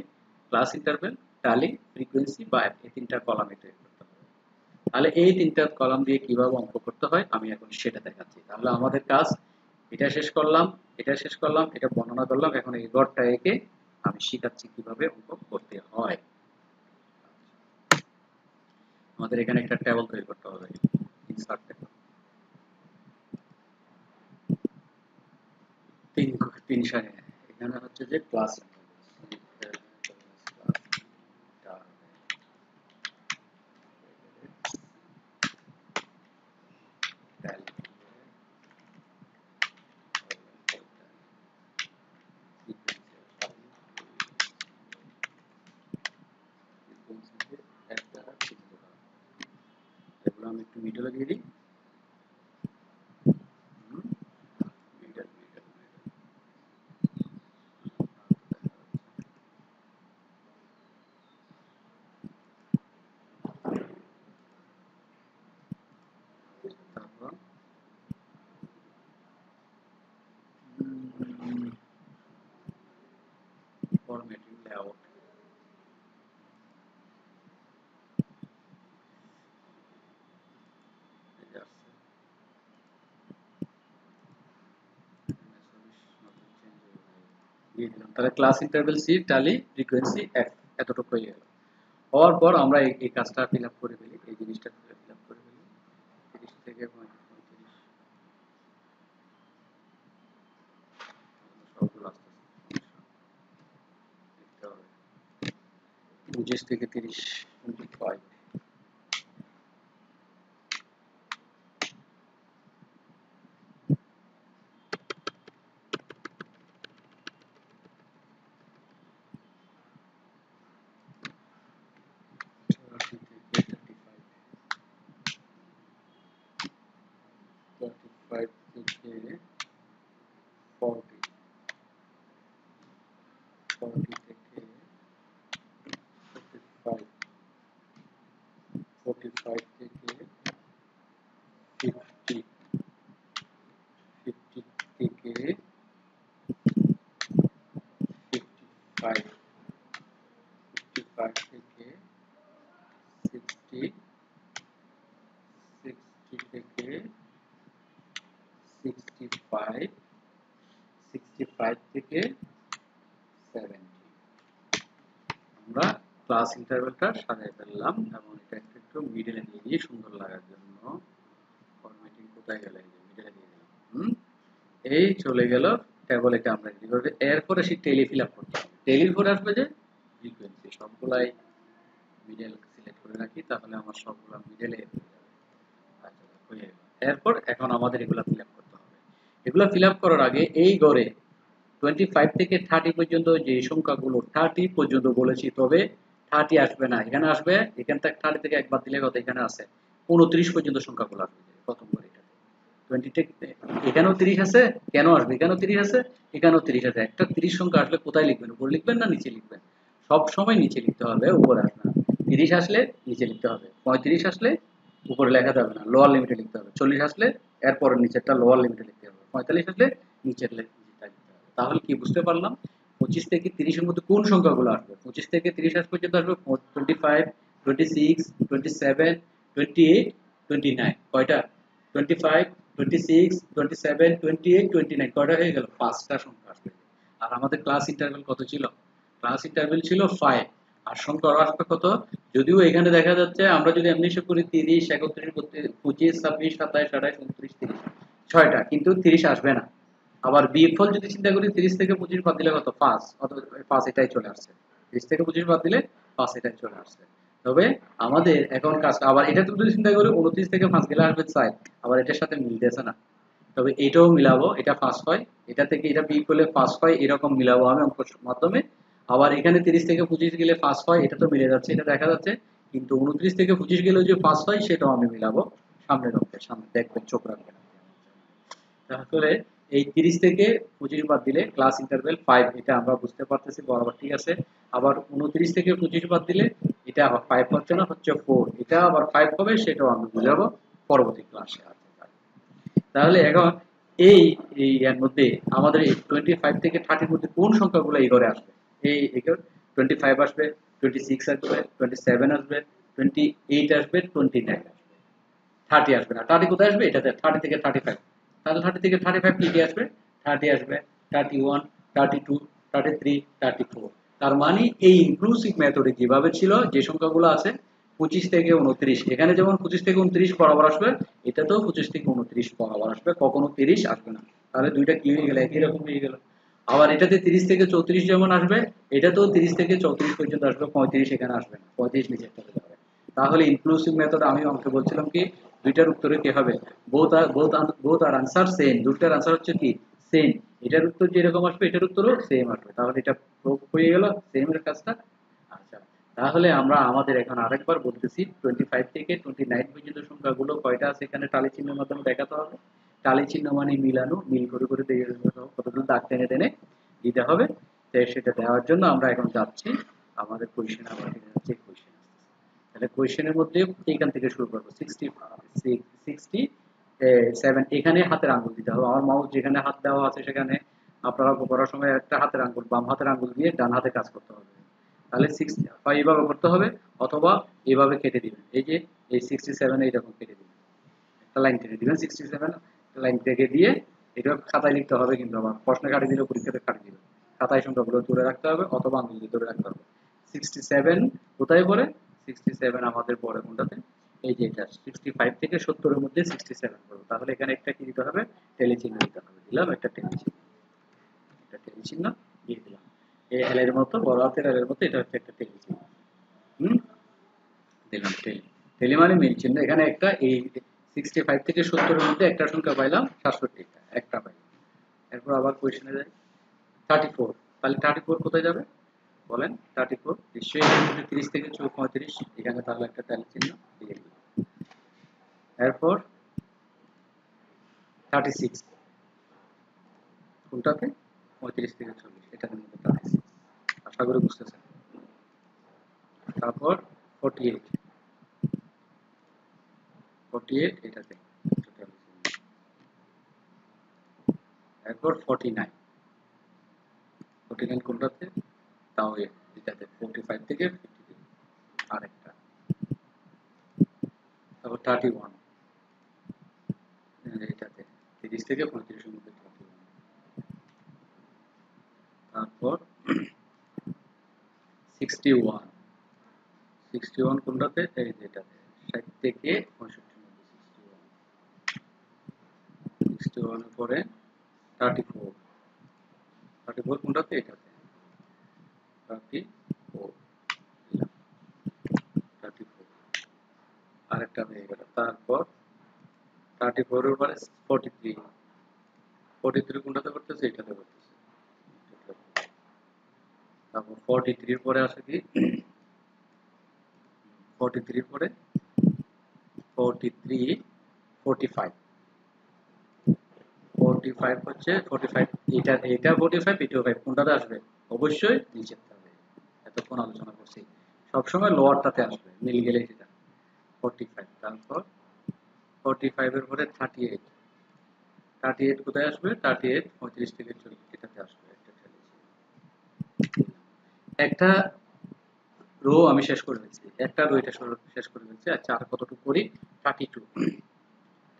ক্লাস ইন্টারভেল টালি ফ্রিকোয়েন্সি বা এই তিনটা কলামে তৈরি করতে হবে তাহলে এই তিনটা কলাম দিয়ে কিভাবে অঙ্ক করতে হয় আমি এখন সেটা দেখাচ্ছি। তাহলে আমাদের কাজ এটা শেষ করলাম, এটা শেষ করলাম, এটা বর্ণনা করলাম, এখন এই গড়টা এঁকে আমি শিখাচ্ছি কিভাবে অঙ্ক করতে হয়। আমাদের এখানে একটা টেবিল তৈরি করতে হবে, ইনসার্ট টেবিল। তিন সারি, এখানে হচ্ছে যে ক্লাস এগুলো আমি একটু মিডলে দিয়ে দিই। মিডল মিডল তারপর ফরম্যাটিং লেআউট, দিয়ে দিলাম। তাহলে ক্লাস ইন্টারভেল সি টালি ফ্রিকোয়েন্সি এফ এতটুকু হয়ে গেল। হওয়ার পর আমরা এই কাজটা ফিল আপ করে ফেলি, এই জিনিসটা ফিল আপ করে ফেলি 30 থেকে 35 সবগুলো আসতে 25 থেকে 30 25 35 থেকে 40 40 থেকে 45 45 থেকে 50 50 থেকে 55 55 থেকে 60 60 থেকে 65 65 থেকে 70 আমরা ক্লাস ইন্টারভেলটা সাজিয়ে ফেললাম এবং এটা একটু মিডলে দিয়ে দিয়ে সুন্দর লাগার জন্য ফরম্যাটিং কোথায় গেল, এই যে মিডলে দিয়ে দিলাম। এই চলে গেল টেবল, এটা আমরা রেডি করব। এরপরে সেই টেলি ফিল আপ করতে হবে। টেলির পরে আসবে যে ফ্রিকোয়েন্সি, সবগুলাই মিডল সিলেক্ট করে রাখি, তাহলে আমার সবগুলো মিডলে আচ্ছা হয়ে গেল। এরপর এখন আমাদের এগুলো ফিল আপ করতে হবে। এগুলো ফিল আপ করার আগে এই ঘরে 25 থেকে 30 পর্যন্ত যে সংখ্যাগুলো 30 পর্যন্ত বলেছি, তবে 30 আসবে না, এখানে আসবে, এখান থেকে 30 থেকে একবার দিলে কত এখানে আছে 29 পর্যন্ত সংখ্যাগুলো আসবে প্রথম করে। এটাতে 20 থেকে এখানেও 30 আছে, কেন আসবে এখানেও 30 আছে, এখানেও 30 আছে। একটা 30 সংখ্যা আসলে কোথায় লিখবেন, উপরে লিখবেন না নিচে লিখবেন? সব সময় নিচে লিখতে হবে, উপরে আসবে না। 30 আসলে নিচে লিখতে হবে, 35 আসলে উপরে লেখা যাবে না, লোয়ার লিমিটে লিখতে হবে। 40 আসলে এরপর নিচেরটা লোয়ার লিমিটে লিখতে হবে, 45 আসলে নিচের লিখতে হবে। তাহলে কি বুঝতে পারলাম 25 থেকে 30 এর মধ্যে কোন সংখ্যাগুলো আসবে? 25 থেকে 30 আস পর্যন্ত আসবে 25 26 27 28 29। কয়টা? 25 26 27 28 29, কয়টা হয়ে গেল? 5টা সংখ্যা আসবে। আর আমাদের ক্লাস ইন্টারভ্যাল কত ছিল? ক্লাস ইন্টারভ্যাল ছিল 5। আর সংখ্যা আসবে কত? যদিও এখানে দেখা যাচ্ছে আমরা যদি এমনি হিসাব করি 30 31 25 26 27 28 29 30 6টা, কিন্তু 30 আসবে না। আবার বিয়োগফল যদি চিন্তা করি 30 থেকে 25 বাদ দিলে কত? 5, অত 5 এটাই চলে আসছে। 30 থেকে 25 বাদ দিলে 5 এটাই চলে আসছে। তবে আমাদের এখন কাজ আবার এটা যদি চিন্তা করি 29 থেকে 5 গেলে আসবে 4, আবার এটার সাথে মিলতেছে না। তবে এটাও মিলাবো, এটা 5 হয়, এটা থেকে এটা বিয়োগ করলে 5 হয়, এরকম মিলাবো আমি অঙ্কের মাধ্যমে। আবার এখানে 30 থেকে 25 গেলে 5 হয়, এটা তো মিলে যাচ্ছে, এটা দেখা যাচ্ছে। কিন্তু 29 থেকে 25 গেলেও যে 5 হয় সেটাও আমি মিলাবো সামনের অঙ্কের সামনে, দেখবেন চোখ রাখবেন। তাহলে এই 30 থেকে 25 বাদ দিলে ক্লাস ইন্টারভেল 5, এটা আমরা বুঝতে পারতেছি বরাবর, ঠিক আছে। আবার 29 থেকে 25 বাদ দিলে এটা আবার 5 হচ্ছে না, হচ্ছে 4, এটা আবার 5 হবে, সেটাও আমি বুঝাবো পরবর্তী ক্লাসে। তাহলে এখন এই এই এর মধ্যে আমাদের এই 25 থেকে 30 এর মধ্যে কোন সংখ্যাগুলো এই ঘরে আসবে? এই 25 আসবে, 26 আসবে, 27 আসবে, 28 আসবে, 29 আসবে। 30 আসবে না, 30 কোথায় আসবে? এটাতে 30 থেকে 35। তাহলে 30 থেকে 35 কি কি আসবে? 30 আসবে, 31, 32, 33, 34। তার মানে এই ইনক্লুসিভ মেথডে যেভাবে ছিল, যে সংখ্যাগুলো আছে 25 থেকে 29, এখানে যেমন 25 থেকে 29 বরাবর আসবে, এটাতেও 25 থেকে 29 বরাবর আসবে, কখনো 30 আসবে না। তাহলে দুইটা কি হয়ে গেল? একই রকম হয়ে গেল। আবার এটাতে 30 থেকে 34 যেমন আসবে, এটাতেও 30 থেকে 34 পর্যন্ত আসবে, 35 এখানে আসবে না, 35 নিচে চলে যাবে। তাহলে ইনক্লুসিভ মেথড আমি অঙ্কে বলছিলাম কি, দুইটার উত্তরে কি হবে? বোথ আর আনসার সেম, দুইটার আনসার হচ্ছে কি সেম। এটার উত্তর যেরকম আসবে এটার উত্তরও সেম আসবে, তাহলে এটা প্রুফ হয়ে গেল সেম এর কাজটা। আচ্ছা, তাহলে আমরা আমাদের এখন আরেকবার বলতেছি, 25 থেকে 29 পর্যন্ত সংখ্যাগুলো কয়টা আছে এখানে টালি চিহ্নের মাধ্যমে দেখাতে হবে। টালি চিহ্ন মানে মিলানো, মিল করে করে কতগুলো দাগ টেনে টেনে দিতে হবে। তো সেটা দেওয়ার জন্য আমরা এখন যাচ্ছি আমাদের কোয়েশ্চেন, আমরা হচ্ছে কোয়েশ্চেন। তাহলে কোয়েশ্চেনের মধ্যে এইখান থেকে শুরু করবো। 67 এখানে হাতের আঙ্গুল দিতে হবে। আমার মাউস যেখানে হাত দেওয়া আছে সেখানে আপনারা করার সময় একটা হাতের আঙ্গুল, বাম হাতের আঙ্গুল দিয়ে ডান হাতে কাজ করতে হবে। তাহলে 60 এইভাবে করতে হবে, অথবা এইভাবে কেটে দিবেন। এই যে এই 67 এইরকম কেটে দিবেন, একটা লাইন কেটে দিবেন 67 লাইন থেকে দিয়ে। এটা খাতায় লিখতে হবে, কিন্তু আবার প্রশ্নে কাটি দিলে পরীক্ষাতে কাটি দিবে। খাতায় সংখ্যাগুলো ধরে রাখতে হবে, অথবা আঙ্গুল দিয়ে ধরে রাখতে হবে। 67 কোথায় পড়ে? 67 আমাদের পড়ে কোনটাতে? এই যে এটা 65 থেকে 70 এর মধ্যে 67 পড়বে। তাহলে এখানে একটা কি দিতে হবে? টেলি চিহ্ন দিতে হবে। দিলাম একটা টেলি চিহ্ন, একটা টেলি চিহ্ন দিয়ে দিলাম। এই এল এর মতো, বড় হাতের এল এর মতো, এটা হচ্ছে একটা টেলি চিহ্ন। হুম, দিলাম টেলি। টেলি মানে মিল চিহ্ন। এখানে একটা এই 65 থেকে 70 এর মধ্যে একটা সংখ্যা পাইলাম, 67 একটা পাইলাম। এরপর আবার কোয়েশ্চেনে যাই, 34। তাহলে 34 কোথায় যাবে বলেন? 34 নিশ্চয়ই এর মধ্যে 30 থেকে 35, এখানে তাহলে একটা টেলি চিহ্ন দিয়ে দিলাম। এরপর 36 কোনটাতে? 35 থেকে 40, এটার মধ্যে 36। আশা করি বুঝতেছেন। তারপর 48, 48 এটাতে। এরপর 49, 49 কোনটাতে? তাও এটাতে 45 থেকে 50 আরেকটা। তারপর 31 এটাতে 30 থেকে 35 এর মধ্যে 31। তারপর 61, 61 কোনটাতে? এই যেটাতে 60 থেকে 65 এর মধ্যে 61। 61 এর পরে 34, 34 কোনটাতে? এটাতে 34 দিলাম, 34 আরেকটা হয়ে গেল। তারপর 34 এর পরে 43, 43 কোনটাতে করতেছে? এটাতে করতেছে। তারপর 43 এর পরে আছে কি? 43 এর পরে 43, 45, 45 হচ্ছে 45, এটা এটা 45, এটাও 5, কোনটাতে আসবে? অবশ্যই নিচের হবে। এতক্ষণ আলোচনা করছি, সবসময় লোয়ারটাতে আসবে, মিল গেলে সেটা 45। তারপর 45 এর পরে 38, 38 কোথায় আসবে? 38 35 থেকে 40 এটাতে আসবে। একটা রো আমি শেষ করে ফেলছি, একটা রো এটা শেষ করে ফেলছি। আচ্ছা, আর কতটুকু করি? 32,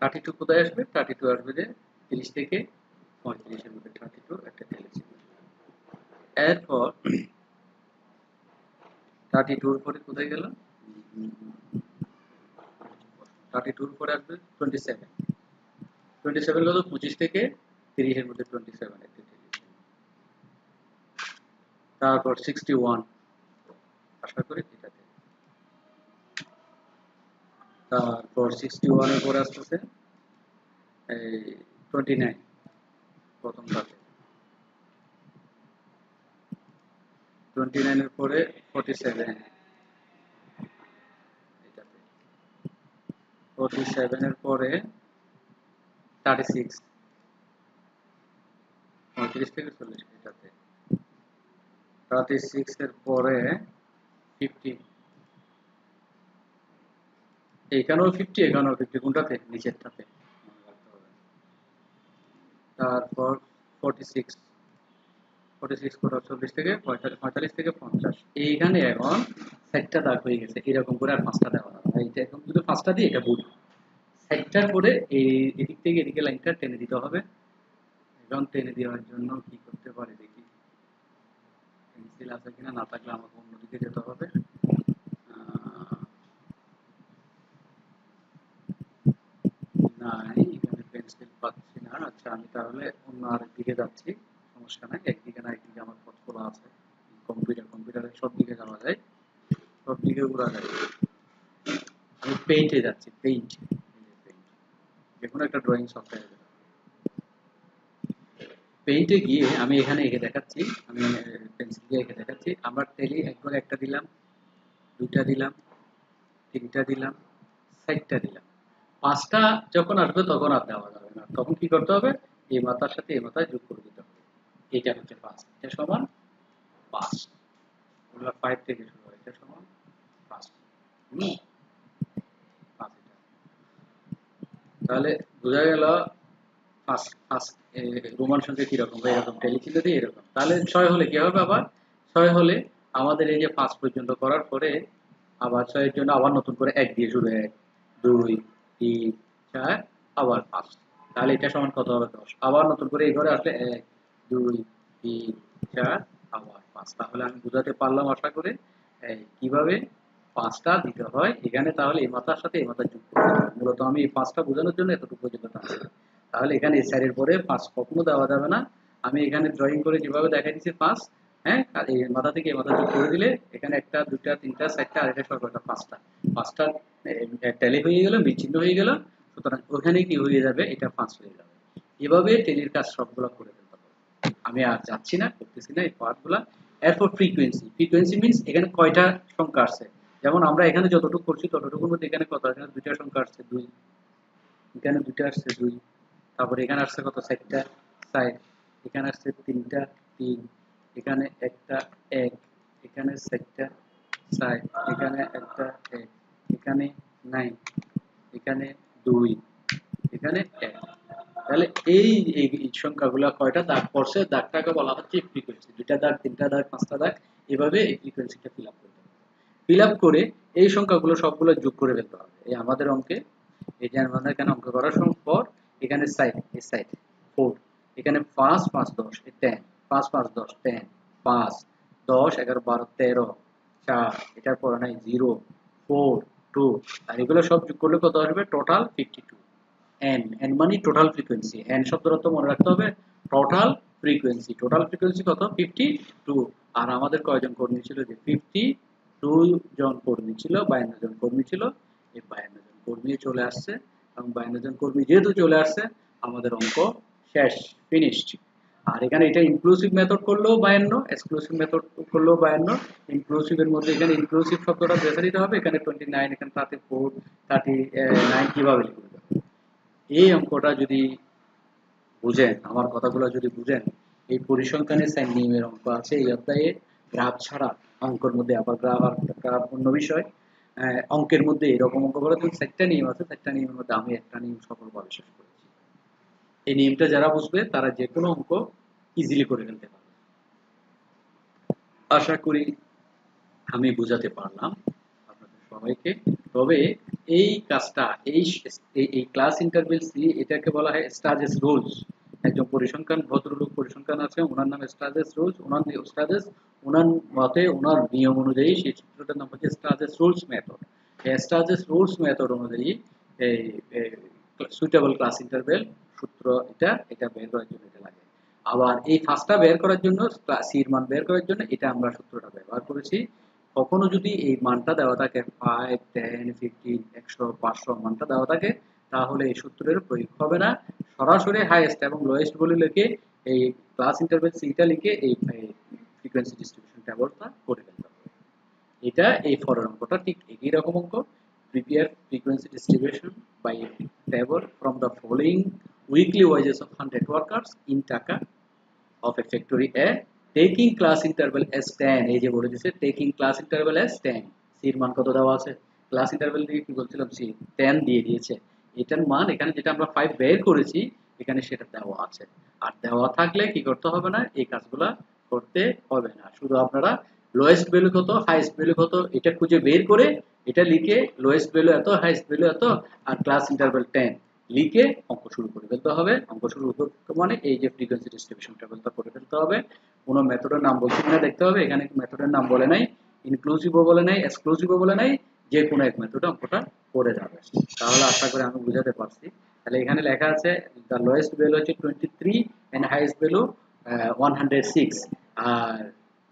32 কোথায় আসবে? 32 আসবে যে 30 থেকে 35 এর মধ্যে 32 একটা টেলিছি। এরপর 32 এর পরে কোথায় গেল? 32 এর পরে আসবে 27, 27 কত? 25 থেকে 30 এর মধ্যে 27 একটা টেলিছি। তারপর 61, আশা করি এটাতে। তারপর 61 এর পরে আসতেছে এই 29, প্রথমটাতে। 29 এর পরে 47, এটাতে। 47 এর পরে 36, 35 থেকে 40 এটাতে। 36 এর পরে 50, এখানেও 50, এখানেও 50, কোনটাতে? নিচেরটাতে। তারপর 46, 46 কোটা 40 থেকে 45 থেকে 50। এইখানে এখন 4টা দাগ হয়ে গেছে, এরকম করে আর 5টা দেওয়া হবে না। এইটা এখন যদি 5টা দিই এটা ভুল, সাইডটার পরে এই এদিক থেকে এদিকে লাইনটা টেনে দিতে হবে। এখন টেনে দেওয়ার জন্য কি করতে পারি দেখি, পেন্সিল আছে কিনা, না থাকলে আমাকে অন্যদিকে যেতে হবে। নাই, এখানে পেন্সিল পাচ্ছি না। আচ্ছা, আমি তাহলে অন্য আরেক দিকে যাচ্ছি, সমস্যা নাই। একদিকে না একদিকে আমার পথ খোলা আছে। কম্পিউটারে সব দিকে যাওয়া যায়, সব দিকে ঘোরা যায়। আমি পেইন্টে যাচ্ছি, পেইন্ট, যে কোনো একটা ড্রয়িং সফটওয়্যারে। পেইন্টে গিয়ে আমি এখানে এঁকে দেখাচ্ছি, আমি পেন্সিল দিয়ে এঁকে দেখাচ্ছি। আমরা টেলি একবার একটা দিলাম, দুইটা দিলাম, তিনটা দিলাম, চারটা দিলাম। পাঁচটা যখন আসবে তখন আর দেওয়া যাবে না, তখন কি করতে হবে, এই মাথার সাথে এই মাথায় যোগ করে দিতে হবে। এটা হচ্ছে 5, এটা সমান 5, 5 থেকে শুরু হয়, এটা সমান 5। হুম, 5 এটা। তাহলে বোঝা গেল ফার্স্ট ফার্স্ট রোমান সংখ্যা কিরকম, এরকম টেলি চিহ্ন দিয়ে এরকম। তাহলে 6 হলে কি হবে, আবার 6 হলে আমাদের এই যে 5 পর্যন্ত করার পরে আবার 6 এর জন্য আবার নতুন করে 1 দিয়ে শুরু, 1 2 3 4 আবার 5। তাহলে এটা সমান কত হবে, 10। আবার নতুন করে এই ঘরে আসলে 1 2 3 4 আবার 5। তাহলে আমি বুঝাতে পারলাম আশা করে কিভাবে 5টা দিতে হয় এখানে। তাহলে এই মাথার সাথে এই মাথা যোগ করতে হবে। মূলত আমি এই 5টা বোঝানোর জন্য এতটুকু পর্যন্ত টানছি। তাহলে এখানে এই সাইডের পরে 5 কখনো দেওয়া যাবে না। আমি এখানে ড্রয়িং করে যেভাবে দেখা দিচ্ছি 5, হ্যাঁ, আর এই মাথা থেকে এই মাথা যোগ করে দিলে এখানে একটা দুইটা তিনটা চারটা আর এটা সর্বটা 5টা, 5টা ট্যালি হয়ে গেল, বিচ্ছিন্ন হয়ে গেল। সুতরাং ওখানে কি হয়ে যাবে, এটা 5 হয়ে যাবে। এভাবে টেলির কাজ সবগুলো করে ফেলতে হবে। আমি আর যাচ্ছি না, করতেছি না এই পার্টগুলা। এরপর ফ্রিকোয়েন্সি। ফ্রিকোয়েন্সি মিন্স এখানে কয়টা সংখ্যা আসছে। যেমন আমরা এখানে যতটুকু করছি ততটুকুর মধ্যে এখানে কত, এখানে দুইটা সংখ্যা আসছে 2, এখানে দুইটা আসছে 2, তারপরে এখানে আসছে কত, 4টা 4, এখানে আসছে 3টা 3, এখানে একটা 1, এখানে 4টা 4, এখানে একটা 1, এখানে 9, এখানে 2, এখানে 1। তাহলে এই এই সংখ্যাগুলো কয়টা দাগ পড়ছে, দাগটাকে বলা হচ্ছে ফ্রিকোয়েন্সি। দুইটা দাগ, তিনটা দাগ, পাঁচটা দাগ, এভাবে এই ফ্রিকোয়েন্সিটা ফিল আপ করতে হবে। ফিল আপ করে এই সংখ্যাগুলো সবগুলো যোগ করে ফেলতে হবে এই আমাদের অঙ্কে। এই যে আমাদের এখানে অঙ্ক করার পর এখানে সাইড, এই সাইড 4, এখানে 5 5 10 10, 5 5 10 10, 5 10 11 12 13 4, এটার পরে নাই 0 4 2, আর এগুলো সব যোগ করলে কত আসবে, টোটাল 52। এন মানে টোটাল ফ্রিকোয়েন্সি। এন শব্দটা তো মনে রাখতে হবে, টোটাল ফ্রিকোয়েন্সি। টোটাল ফ্রিকোয়েন্সি কত, 52। আর আমাদের কয়জন কর্মী ছিল, যে 52 জন কর্মী ছিল, 52 জন কর্মী ছিল। এই 52 জন কর্মী চলে আসছে, এবং 52 জন কর্মী যেহেতু চলে আসছে আমাদের অঙ্ক শেষ, ফিনিশড। আর এখানে এটা ইনক্লুসিভ মেথড করলেও 52, এক্সক্লুসিভ মেথড করলেও 52। ইনক্লুসিভ এর মধ্যে এখানে ইনক্লুসিভ শব্দটা বেছে দিতে হবে। এখানে 29, এখানে 34 39 কিভাবে লিখবে। এই অঙ্কটা যদি বুঝেন, আমার কথাগুলো যদি বুঝেন, এই পরিসংখ্যানের সাইন নিয়মের অঙ্ক আছে এই অধ্যায়ে। গ্রাফ ছাড়া অঙ্কের মধ্যে আবার গ্রাফ অন্য বিষয়। অঙ্কের মধ্যে এরকম অঙ্ক করে তুমি 4টা নিয়ম আছে, 4টা নিয়মের মধ্যে আমি একটা নিয়ম সফলভাবে শেষ করেছি। এই নিয়মটা যারা বুঝবে তারা যে কোনো অঙ্ক ইজিলি করে ফেলতে পারবে। আশা করি আমি বুঝাতে পারলাম আপনাদের সবাইকে। তবে এই কাজটা, এই ক্লাস ইন্টারভেল সি, এটাকে বলা হয় স্টাজেস রুলস। একজন পরিসংখ্যান ভদ্রলোক পরিসংখ্যান আছে, ওনার নাম স্টাজেস রুলস। ওনার মতে, ওনার নিয়ম অনুযায়ী সেই সূত্রটার নাম হচ্ছে স্টাজেস রুলস মেথড। স্টাজেস রুলস মেথড অনুযায়ী এই সুইটেবল ক্লাস ইন্টারভেল সূত্র এটা বের করার জন্য এটা লাগে। আবার এই ফার্স্টটা বের করার জন্য, সির মান বের করার জন্য এটা আমরা সূত্রটা ব্যবহার করেছি। কখনো যদি এই মানটা দেওয়া থাকে 5 10 15 100 500 মানটা দেওয়া থাকে, তাহলে এই সূত্রের প্রয়োগ হবে না। সরাসরি হাইয়েস্ট এবং লোয়েস্ট বলে লিখে এই ক্লাস ইন্টারভেল সিটা লিখে এই ফ্রিকোয়েন্সি ডিস্ট্রিবিউশন টেবলটা করে ফেলতে হবে। এটা এই ফরের অঙ্কটা ঠিক একই রকম অঙ্ক। Prepare frequency distribution by table from the following weekly wages of 100 workers in taka of a factory A, taking class interval as 10। এই যে বলে দিয়েছে taking class interval as 10। সির মান কত দেওয়া আছে, ক্লাস ইন্টারভেল দিয়ে কি বলছিলাম, সি 10 দিয়ে দিয়েছে। এটার মান এখানে যেটা আমরা 5 বের করেছি এখানে সেটা দেওয়া আছে। আর দেওয়া থাকলে কি করতে হবে না, এই কাজগুলা করতে হবে না। শুধু আপনারা লোয়েস্ট ভ্যালু কত, হাইয়েস্ট ভ্যালু কত এটা খুঁজে বের করে এটা লিখে লোয়েস্ট ভ্যালু এত, হাইয়েস্ট ভ্যালু এত, আর ক্লাস ইন্টারভ্যাল 10 লিখে অঙ্ক শুরু করে ফেলতে হবে। অঙ্ক শুরু করতে মানে এই যে ফ্রিকোয়েন্সি ডিস্ট্রিবিউশন টেবিলটা করে ফেলতে হবে। কোনো মেথডের নাম বলছি কিনা দেখতে হবে। এখানে মেথডের নাম বলে নাই, ইনক্লুসিভও বলে নাই, এক্সক্লুসিভও বলে নাই, যে কোনো এক মেথডে অঙ্কটা করে যাবে। তাহলে আশা করি আমি বুঝাতে পারছি। তাহলে এখানে লেখা আছে দ্য লোয়েস্ট ভ্যালু হচ্ছে 23 এন্ড হাইয়েস্ট ভ্যালু 106। আর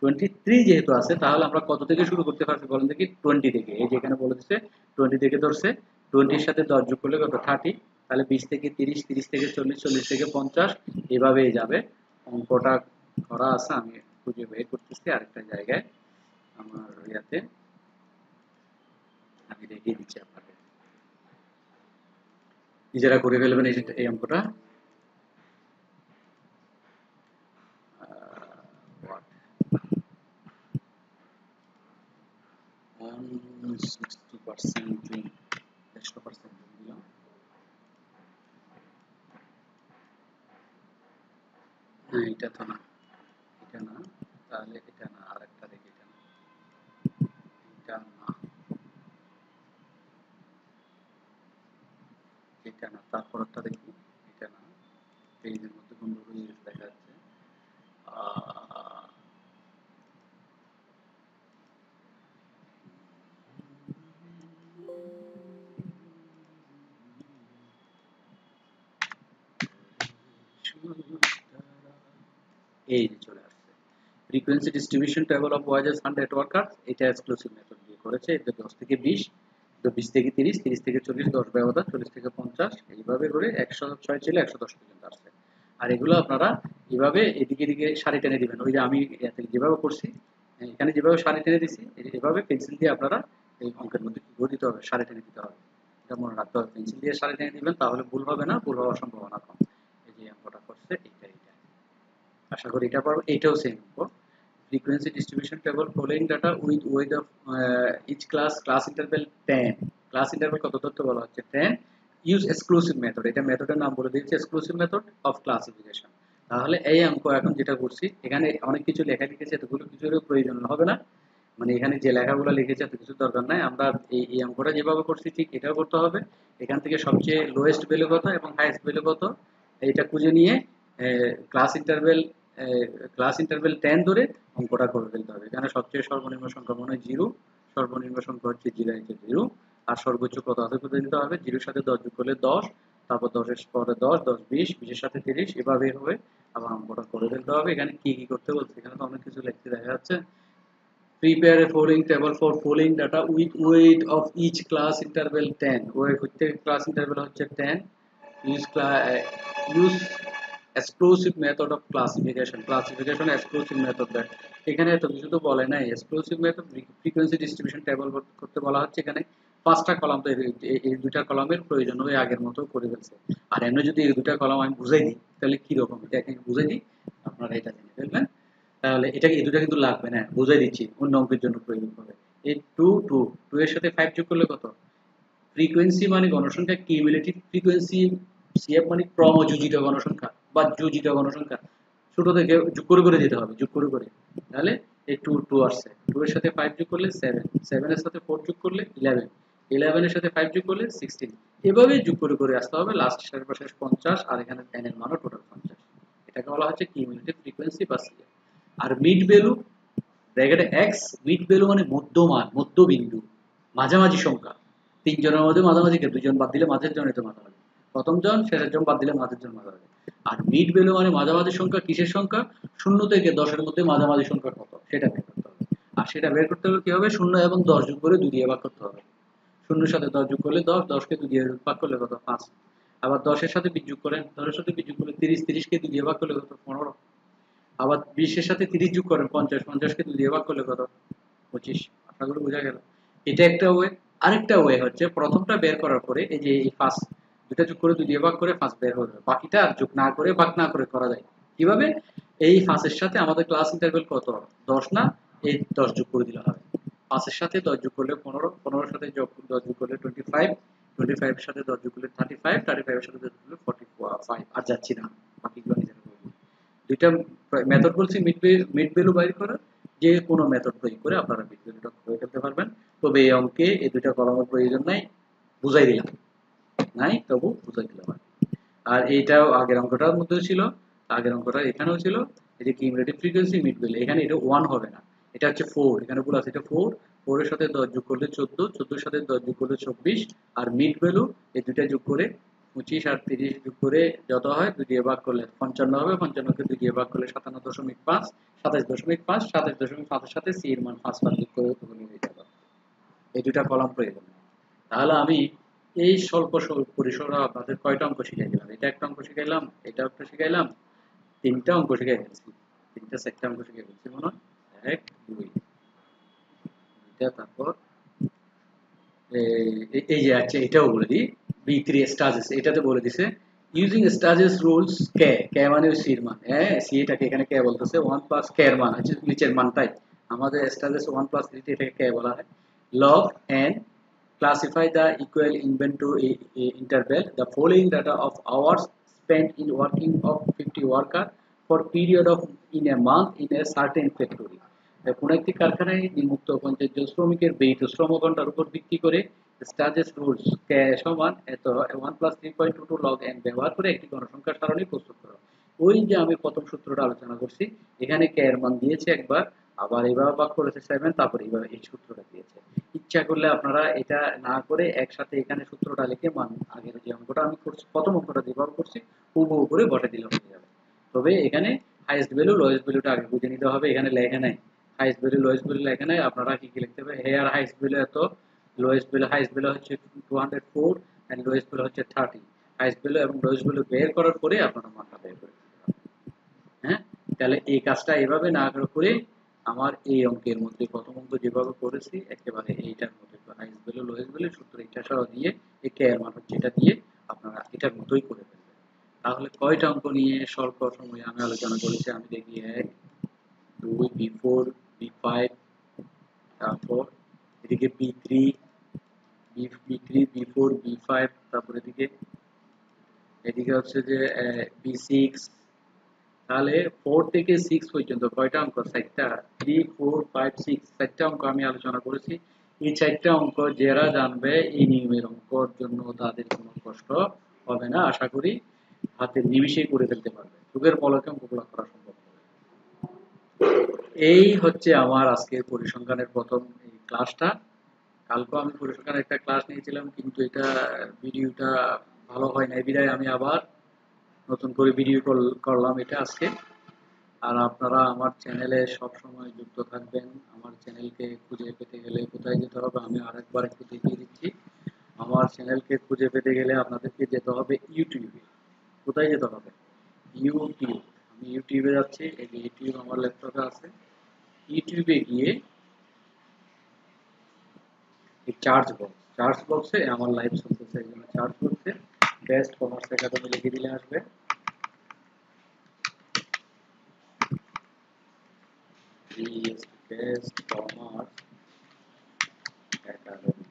23 যেহেতু আছে তাহলে আমরা কত থেকে শুরু করতে পারছি বলেন দেখি? 20 থেকে। এই যে এখানে বলে দিচ্ছে 20 থেকে ধরছে, 20 এর সাথে 10 যোগ করলে কত? 30। তাহলে 20 থেকে 30, 30 থেকে 40, 40 থেকে 50, এভাবেই যাবে। অঙ্কটা করা আছে, আমি খুঁজে বের করতেছি আরেকটা জায়গায় আমার ইয়াতে, আমি দেখিয়ে দিচ্ছি আপনাকে, নিজেরা করে ফেলবেন এই অঙ্কটা। 60% জুম, 100% জুম দিলাম। না এটা তো না, এটা না, তাহলে এটা না, আরেকটা দেখি। এটা না, এটা না, এটা না, তারপরটা দেখি। এটা না, পেজের মধ্যে গন্ডগোল দেখা যাচ্ছে। এই যে চলে আসছে frequency distribution table of wedges fund networker. এটা এক্সক্লুসিভ মেথড দিয়ে করেছে। এটা 10 থেকে 20, তো 20 থেকে 30, 30 থেকে 40, 10 ব্যবধান, 40 থেকে 50, এইভাবে করে 106 ছিল 110 পর্যন্ত আসছে। আর এগুলো আপনারা এইভাবে এদিকে এদিকে সারি টেনে দিবেন। ওই যে আমি যেভাবে করছি, এখানে যেভাবে সারি টেনে দিছি, এভাবে পেন্সিল দিয়ে আপনারা এই অঙ্কের মধ্যে কি করে দিতে হবে? সারি টেনে দিতে হবে। এটা মনে রাখতে হবে, পেন্সিল দিয়ে সারি টেনে দিবেন, তাহলে ভুল হবে না, ভুল হওয়ার সম্ভাবনা কম। এই যে অঙ্কটা করছে এটা, আশা করি এটা পারবো। এটাও সেম অঙ্ক। frequency distribution table following data with weight of each class interval 10, class interval কত তথ্য বলা হচ্ছে 10, use exclusive method, এটা মেথডের নাম বলে দিয়েছে exclusive method of classification। তাহলে এই অঙ্ক এখন যেটা করছি, এখানে অনেক কিছু লেখা লিখেছে, এতগুলো কিছুর প্রয়োজন হবে না। মানে এখানে যে লেখাগুলো লিখেছে এত কিছু দরকার নাই। আমরা এই অঙ্কটা যেভাবে করছি ঠিক এটাও করতে হবে। এখান থেকে সবচেয়ে লোয়েস্ট ভ্যালু কত এবং হাইয়েস্ট ভ্যালু কত এইটা খুঁজে নিয়ে ক্লাস ইন্টারভেল ক্লাস ইন্টারভেল 10 ধরে অঙ্কটা করে ফেলতে হবে। এখানে সবচেয়ে সর্বনিম্ন সংখ্যা মনে হয় 0, সর্বনিম্ন সংখ্যা হচ্ছে 0, আর সর্বোচ্চ কত আছে খুঁজে নিতে হবে। 0 এর সাথে 10 যোগ করলে 10, তারপর 10 এর পরে 10, 10 20, 20 এর সাথে 30, এভাবেই হবে। আবার অঙ্কটা করে ফেলতে হবে। এখানে কি কি করতে বলছে? এখানে তো অনেক কিছু লিখতে দেখা যাচ্ছে। Prepare a following table for following data with weight of each class interval 10, weight হচ্ছে class interval হচ্ছে 10, use exclusive method of classification exclusive method দেয়। এখানে এত কিছু তো বলে নাই। exclusive method frequency distribution table করতে বলা হচ্ছে। এখানে 5টা কলাম, তো এই দুইটা কলামের প্রয়োজন ওই আগের মতো করে ফেলছে। আর এমনি যদি এই দুইটা কলাম আমি বুঝাই দিই তাহলে কি রকম, এটা এখানে বুঝাই দিই, আপনারা এটা জেনে ফেলবেন। তাহলে এটা এই দুটো কিন্তু লাগবে না, বুঝাই দিচ্ছি, অন্য অঙ্কের জন্য প্রয়োজন হবে। এই 2 এর সাথে 5 যোগ করলে কত? ফ্রিকোয়েন্সি মানে গণসংখ্যা, কিউমুলেটিভ ফ্রিকোয়েন্সি, সিএফ মানে ক্রমযোজিত গণসংখ্যা বা যোজিত গণসংখ্যা। ছোট থেকে যোগ করে করে যেতে হবে, যোগ করে করে। তাহলে এই 2 আসছে, 2 এর সাথে 5 যোগ করলে 7, 7 এর সাথে 4 যোগ করলে 11, 11 এর সাথে 5 যোগ করলে 16, এভাবেই যোগ করে করে আসতে হবে। লাস্ট শেষ 50, আর এখানে 10 এর মানও টোটাল 50। এটাকে বলা হচ্ছে কিউমুলেটিভ ফ্রিকোয়েন্সি বা সিএফ। আর মিড ভ্যালু ব্র্যাকেটে এক্স, মিড ভ্যালু মানে মধ্যমান, মধ্যবিন্দু, মাঝামাঝি সংখ্যা। তিনজনের মধ্যে মাঝামাঝি কে? দুইজন বাদ দিলে মাঝের জন, এটা মাঝামাঝি। প্রথম জন শেষের জন বাদ দিলে মাঝের জন মাঝামাঝি। আর মিড ভ্যালু মানে মাঝামাঝি সংখ্যা কিসের সংখ্যা? 0 থেকে 10 এর মধ্যে মাঝামাঝি সংখ্যা কত সেটা বের করতে হবে। আর সেটা বের করতে হলে কি হবে? 0 এবং 10 যোগ করে 2 দিয়ে ভাগ করতে হবে। 0 এর সাথে 10 যোগ করলে 10, 10 কে 2 দিয়ে ভাগ করলে কত? 5। আবার 10 এর সাথে 20 যোগ করেন, 10 এর সাথে 20 যোগ করলে 30, 30 কে 2 দিয়ে ভাগ করলে কত? 15। আবার 20 এর সাথে 30 যোগ করেন, 50, 50 কে 2 দিয়ে ভাগ করলে কত? 25। আশা করি বোঝা গেল। এটা একটা ওয়ে। আরেকটা ওয়ে হচ্ছে প্রথমটা বের করার পরে এই যে এই ফার্স্ট দুটা যোগ করে 2 দিয়ে ভাগ করে 5 বের হবে, বাকিটা যোগ না করে ভাগ না করে করা যায়। কিভাবে? এই 5 এর সাথে আমাদের ক্লাস ইন্টারভ্যাল কত? 10 না, এই 10 যোগ করে দিলে হবে। 5 এর সাথে 10 যোগ করলে 15, 15 এর সাথে 10 যোগ করলে 25, 25 এর সাথে 10 যোগ করলে 35, 35 এর সাথে 10 যোগ করলে 45। আর যাচ্ছি না, বাকিগুলো নিজেরা করব। দুইটা মেথড বলছি মিড ভ্যালু বাইর করা যে কোনো মেথড প্রয়োগ করে আপনারা বীজগণিতটা করে ফেলতে পারবেন। তবে এই অঙ্কে এই দুইটা কলমের প্রয়োজন নাই, বুঝাই দিলাম, নাই তবু বুঝাই দিলাম। আর এইটাও আগের অঙ্কটার মধ্যেও ছিল, আগের অঙ্কটা এখানেও ছিল। এই যে কিউমুলেটিভ ফ্রিকোয়েন্সি মিড ভ্যালু, এখানে এটা 1 হবে না, এটা হচ্ছে 4, এখানে বলা আছে এটা 4, 4 এর সাথে 10 যোগ করলে 14, 14 এর সাথে 10 যোগ করলে 24, আর মিড ভ্যালু এই দুইটা যোগ করে 25 আর 30 যোগ করে যত হয় 2 দিয়ে ভাগ করলে 55 হবে, 55 কে 2 দিয়ে ভাগ করলে 57.5, 27.5, 27.5 এর সাথে সি এর মান 5 যোগ করে তুমি হয়ে যাবে। এই দুইটা কলাম প্রয়োজন। তাহলে আমি এই স্বল্প পরিসরে আপনাদের কয়টা অঙ্ক শিখাই দিলাম? এটা একটা অঙ্ক শিখাইলাম, এটা একটা শিখাইলাম, তিনটা অঙ্ক শিখাই ফেলছি, তিনটা চারটা অঙ্ক শিখাই ফেলছি মনে হয়, 1 2 দুইটা, তারপর এই যে আচ্ছা এটাও বলে দিই, B3 স্টাজেস এটাতে বলে দিছে ইউজিং স্টাজেস রুলস কে, কে মানে সি এর মান, হ্যাঁ সি এটাকে এখানে কে বলতেছে 1 প্লাস কে এর মান হচ্ছে নিচের মানটাই, আমাদের স্টাজেস 1 প্লাস 3 এটাকে কে বলা হয়। Log N classify the equal inventory interval, the following data of hours spent in working of 50 worker for period of in a month in a certain factory. কোন একটি কারখানায় নিযুক্ত 50 জন শ্রমিকের ব্যয়িত শ্রমঘণ্টার উপর ভিত্তি করে স্টাজেস রুলস কে সমান এত 1 প্লাস 3.22 লগ এন ব্যবহার করে একটি গণসংখ্যা সারণী প্রস্তুত করা। ওই যে আমি প্রথম সূত্রটা আলোচনা করছি, এখানে কে এর মান দিয়েছে একবার, আবার এইভাবে ভাগ করেছে 7, তারপর এইভাবে এই সূত্রটা দিয়েছে। ইচ্ছা করলে আপনারা এটা না করে একসাথে এখানে সূত্রটা লিখে মান আগের যে অঙ্কটা আমি করছি, প্রথম অঙ্কটা যেভাবে করছি হুবহু করে বসে দিলে হয়ে যাবে। তবে এখানে হাইয়েস্ট ভ্যালু লোয়েস্ট ভ্যালুটা আগে বুঝে নিতে হবে, এখানে লেখা নাই হাইয়েস্ট ভ্যালু লোয়েস্ট ভ্যালু লেখা নাই, আপনারা কি কি লিখতে হবে, হেয়ার হাইয়েস্ট ভ্যালু এত, লোয়েস্ট ভ্যালু হাইয়েস্ট ভ্যালু হচ্ছে 204 এন্ড লোয়েস্ট ভ্যালু হচ্ছে 30, হাইয়েস্ট ভ্যালু এবং লোয়েস্ট ভ্যালু বের করার পরে আপনারা মানটা বের করে দিতে হবে। হ্যাঁ, তাহলে এই কাজটা এভাবে না করে আমার এই অঙ্কের মধ্যে প্রথম অঙ্ক যেভাবে করেছি একেবারে এইটার মধ্যে হাইয়েস্ট ভ্যালু লোয়েস্ট ভ্যালু সূত্র এটা সহ দিয়ে এই কে এর মান হচ্ছে এটা দিয়ে আপনারা এটার মতোই করে ফেলবেন। তাহলে কয়টা অঙ্ক নিয়ে স্বল্প সময়ে আমি আলোচনা করেছি, আমি দেখি 1 2 B4 B5, তারপর এদিকে B3 B4 B5, তারপর এদিকে হচ্ছে যে B6। তাহলে 4 থেকে 6 পর্যন্ত কয়টা অঙ্ক? 4টা, 3 4 5 6 4টা অঙ্ক আমি আলোচনা করেছি। এই 4টা অঙ্ক যারা জানবে এই নিয়মের অঙ্কর জন্য তাদের কোনো কষ্ট হবে না, আশা করি হাতের নিমিষেই করে ফেলতে পারবে, যুগের পলকে অঙ্কগুলো করা সম্ভব হবে। এই হচ্ছে আমার আজকের পরিসংখ্যানের প্রথম এই ক্লাসটা। কালকেও আমি পরিসংখ্যানের একটা ক্লাস নিয়েছিলাম, কিন্তু এটা ভিডিওটা ভালো হয় নাই বিধায় আমি আবার নতুন করে ভিডিও করলাম এটা আজকে। আর আপনারা আমার চ্যানেলে সব সময় যুক্ত থাকবেন। আমার চ্যানেলকে খুঁজে পেতে গেলে কোথায় যেতে হবে আমি আরেকবার একটু দেখিয়ে দিচ্ছি। আমার চ্যানেলকে খুঁজে পেতে গেলে আপনাদেরকে যেতে হবে ইউটিউবে। কোথায় যেতে হবে? ইউটিউব। আমি ইউটিউবে যাচ্ছি, এই যে ইউটিউব আমার ল্যাপটপে আছে। ইউটিউবে গিয়ে এই সার্চ বক্সে আমার লাইভ চলতেছে, এই জন্য সার্চ বক্সে বেস্ট কমার্স একাডেমি লিখে দিলে আসবে। বেস্ট কমার্স একাডেমি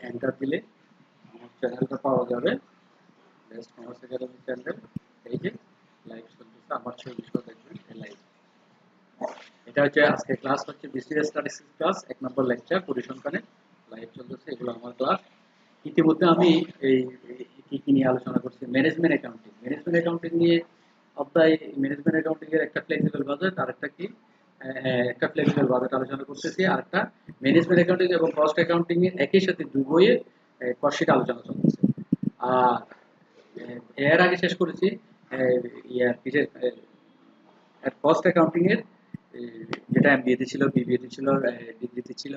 এন্টার দিলে আমার চ্যানেলটা পাওয়া যাবে, বেস্ট কমার্স একাডেমি চ্যানেল। এই যে লাইভ চলতেছে, আমার ছবিটা দেখবেন এই লাইভ। এটা হচ্ছে আজকে ক্লাস হচ্ছে বিসিএস স্ট্যাটিস্টিক্স ক্লাস 1 নম্বর লেকচার পরিসংখ্যানে লাইভ চলতেছে, এগুলো আমার ক্লাস। ইতিমধ্যে আমি এই কি নিয়ে আলোচনা করছি, ম্যানেজমেন্ট অ্যাকাউন্টিং। ম্যানেজমেন্ট অ্যাকাউন্টিং নিয়ে অধ্যায়, ম্যানেজমেন্ট অ্যাকাউন্টিং এর একটা ফ্লেক্সিবল বাজেট আর একটা কি একটা ফ্লেক্সিবল বাজেট আলোচনা করতেছি, আর একটা ম্যানেজমেন্ট অ্যাকাউন্টিং এবং কস্ট অ্যাকাউন্টিং এর একই সাথে দুই বইয়ের কস্ট শিট আলোচনা চলতেছে। আর এর আগে শেষ করেছি ইয়ার কিসের কস্ট অ্যাকাউন্টিং এর যেটা এমবিএ তে ছিল, বিবিএ তে ছিল, ডিগ্রিতে ছিল,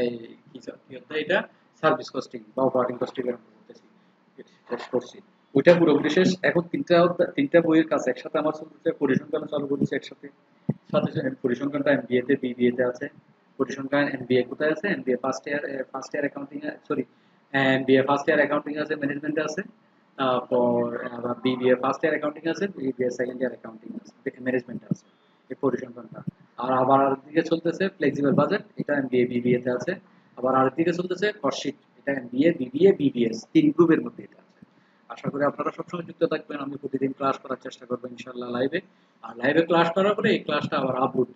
এই কি অধ্যায় এটা, সার্ভিস কস্টিং বা অপারেটিং কস্টিং এর করতেছি, শেষ করছি ওইটা পুরোপুরি শেষ। এখন তিনটা বইয়ের কাজ একসাথে আমার চলতেছে, পরিসংখ্যান চালু করেছি একসাথে, সাথে পরিসংখ্যানটা এমবিএ তে বিবিএ তে আছে। পরিসংখ্যান এমবিএ কোথায় আছে? MBA first year accounting sorry MBA first year accounting আছে, ম্যানেজমেন্টে আছে। তারপর আবার বিবিএ ফার্স্ট ইয়ার অ্যাকাউন্টিং আছে, বিবিএ সেকেন্ড ইয়ার অ্যাকাউন্টিং আছে, ম্যানেজমেন্টে আছে এই পরিসংখ্যানটা। আর আবার আরেকদিকে চলতেছে ফ্লেক্সিবল বাজেট, এটা এমবিএ বিবিএ তে আছে। আবার আরেকদিকে চলতেছে কস্ট শিট, এটা এমবিএ বিবিএ বিবিএস, তিন গ্রুপের মধ্যে এটা আছে। আশা করি আপনারা সবসময় যুক্ত থাকবেন। আমি প্রতিদিন ক্লাস করার চেষ্টা করবো ইনশাআল্লাহ লাইভে। আর লাইভে ক্লাস করার পরে এই ক্লাসটা আবার আপলোড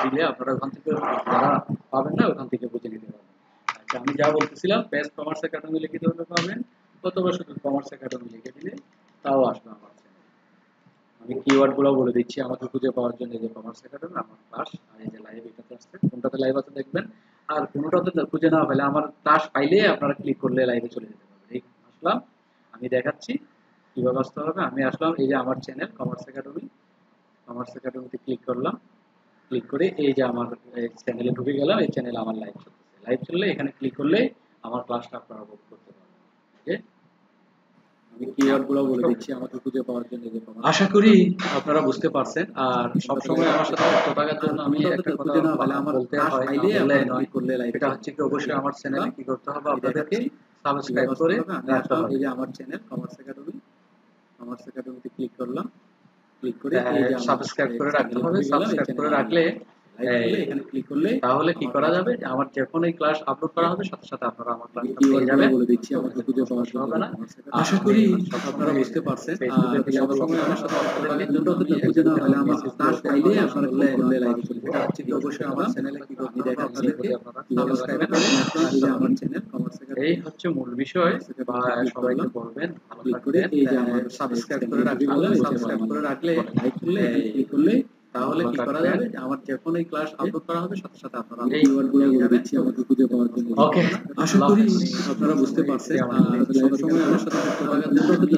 দিলে আপনারা ওখান থেকে যারা পাবেন না ওখান থেকে বুঝে নিতে পারবেন। আচ্ছা, আমি যা বলতেছিলাম বেস্ট কমার্স একাডেমি লিখে দিলে পাবেন, অথবা শুধু কমার্স একাডেমি লিখে দিলে তাও আসবে আমার চ্যানেলে। আমি কিওয়ার্ড গুলো বলে দিচ্ছি আমাকে খুঁজে পাওয়ার জন্য। এই যে কমার্স একাডেমি আমার ক্লাস, আর এই যে লাইভ এটাতে আসছে, কোনটাতে লাইভ আছে দেখবেন। আর কোনোটাতে খুঁজে না পেলে আমার ক্লাস পাইলে আপনারা ক্লিক করলে লাইভে চলে যেতে পারবেন। এই আসলাম, আমি দেখাচ্ছি কিভাবে আসতে হবে। আমি আসলাম, এই যে আমার চ্যানেল কমার্স একাডেমিতে ক্লিক করলাম। ক্লিক করে এই যে আমার চ্যানেলে ঢুকে গেলাম। এই চ্যানেলে আমার লাইভ চলতেছে। লাইভ চললে এখানে ক্লিক করলে আমার ক্লাসটা আপনারা বুক করতে পারবেন। ওকে, আমি কিওয়ার্ড গুলো বলে দিচ্ছি আমাকে খুঁজে পাওয়ার জন্য। আশা করি আপনারা বুঝতে পারছেন। আর সবসময় আমার সাথে যুক্ত থাকার জন্য আমি একটা কথা বলতে হয়, এটা হচ্ছে কি অবশ্যই আমার চ্যানেলে কি করতে হবে, আপনাদেরকে সাবস্ক্রাইব করে রাখতে হবে। এই যে আমার চ্যানেল কমার্স একাডেমিতে ক্লিক করলাম। ক্লিক করে এই যে সাবস্ক্রাইব করে রাখতে হবে। সাবস্ক্রাইব করে রাখলে এখানে ক্লিক করলে তাহলে কি করা যাবে, যে আমার যখন এই ক্লাস আপলোড করা হবে সাথে সাথে আপনারা আমার ক্লাসটা পেয়ে যাবেন। বলে দিচ্ছি আমাকে খুঁজে পাওয়া হবে না। আশা করি আপনারা বুঝতে পারছেন। আর সবসময় আমার সাথে খুঁজে না হলে আমার ক্লাস পাইলে আপনারা ক্লিক করলে লাইভে চলে যাবে। এটা হচ্ছে কি অবশ্যই আমার চ্যানেলে কি করতে দেখাচ্ছি আপনারা সাবস্ক্রাইব করে এই যে আমার চ্যানেল কমার্স একাডেমি, এই হচ্ছে মূল বিষয়। বা সবাইকে বলবেন ভালো থাকবেন। এই যে আমার সাবস্ক্রাইব করে রাখলে লাইক করলে ক্লিক করলে তাহলে কি করা যাবে, যে আমার যখন এই ক্লাস আপলোড করা হবে সাথে সাথে আপনারা এই কিওয়ার্ডগুলো বলে দিচ্ছি আমাকে খুঁজে পাওয়ার জন্য। ওকে, আশা করি আপনারা বুঝতে পারছেন। আর সবসময় আমার সাথে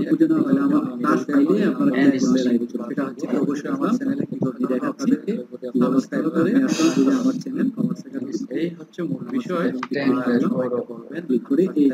খুঁজে না হলে আমার ক্লাস পাইলে আপনারা ক্লিক করলে লাইভে চলে যাবে। এটা হচ্ছে অবশ্যই আমার চ্যানেলে কি করতে দেখাচ্ছি সাবস্ক্রাইব করে আপনারা আমার চ্যানেল কমার্স একাডেমি, এই হচ্ছে মূল বিষয়। সবাইকে বলবেন ক্লিক করে এই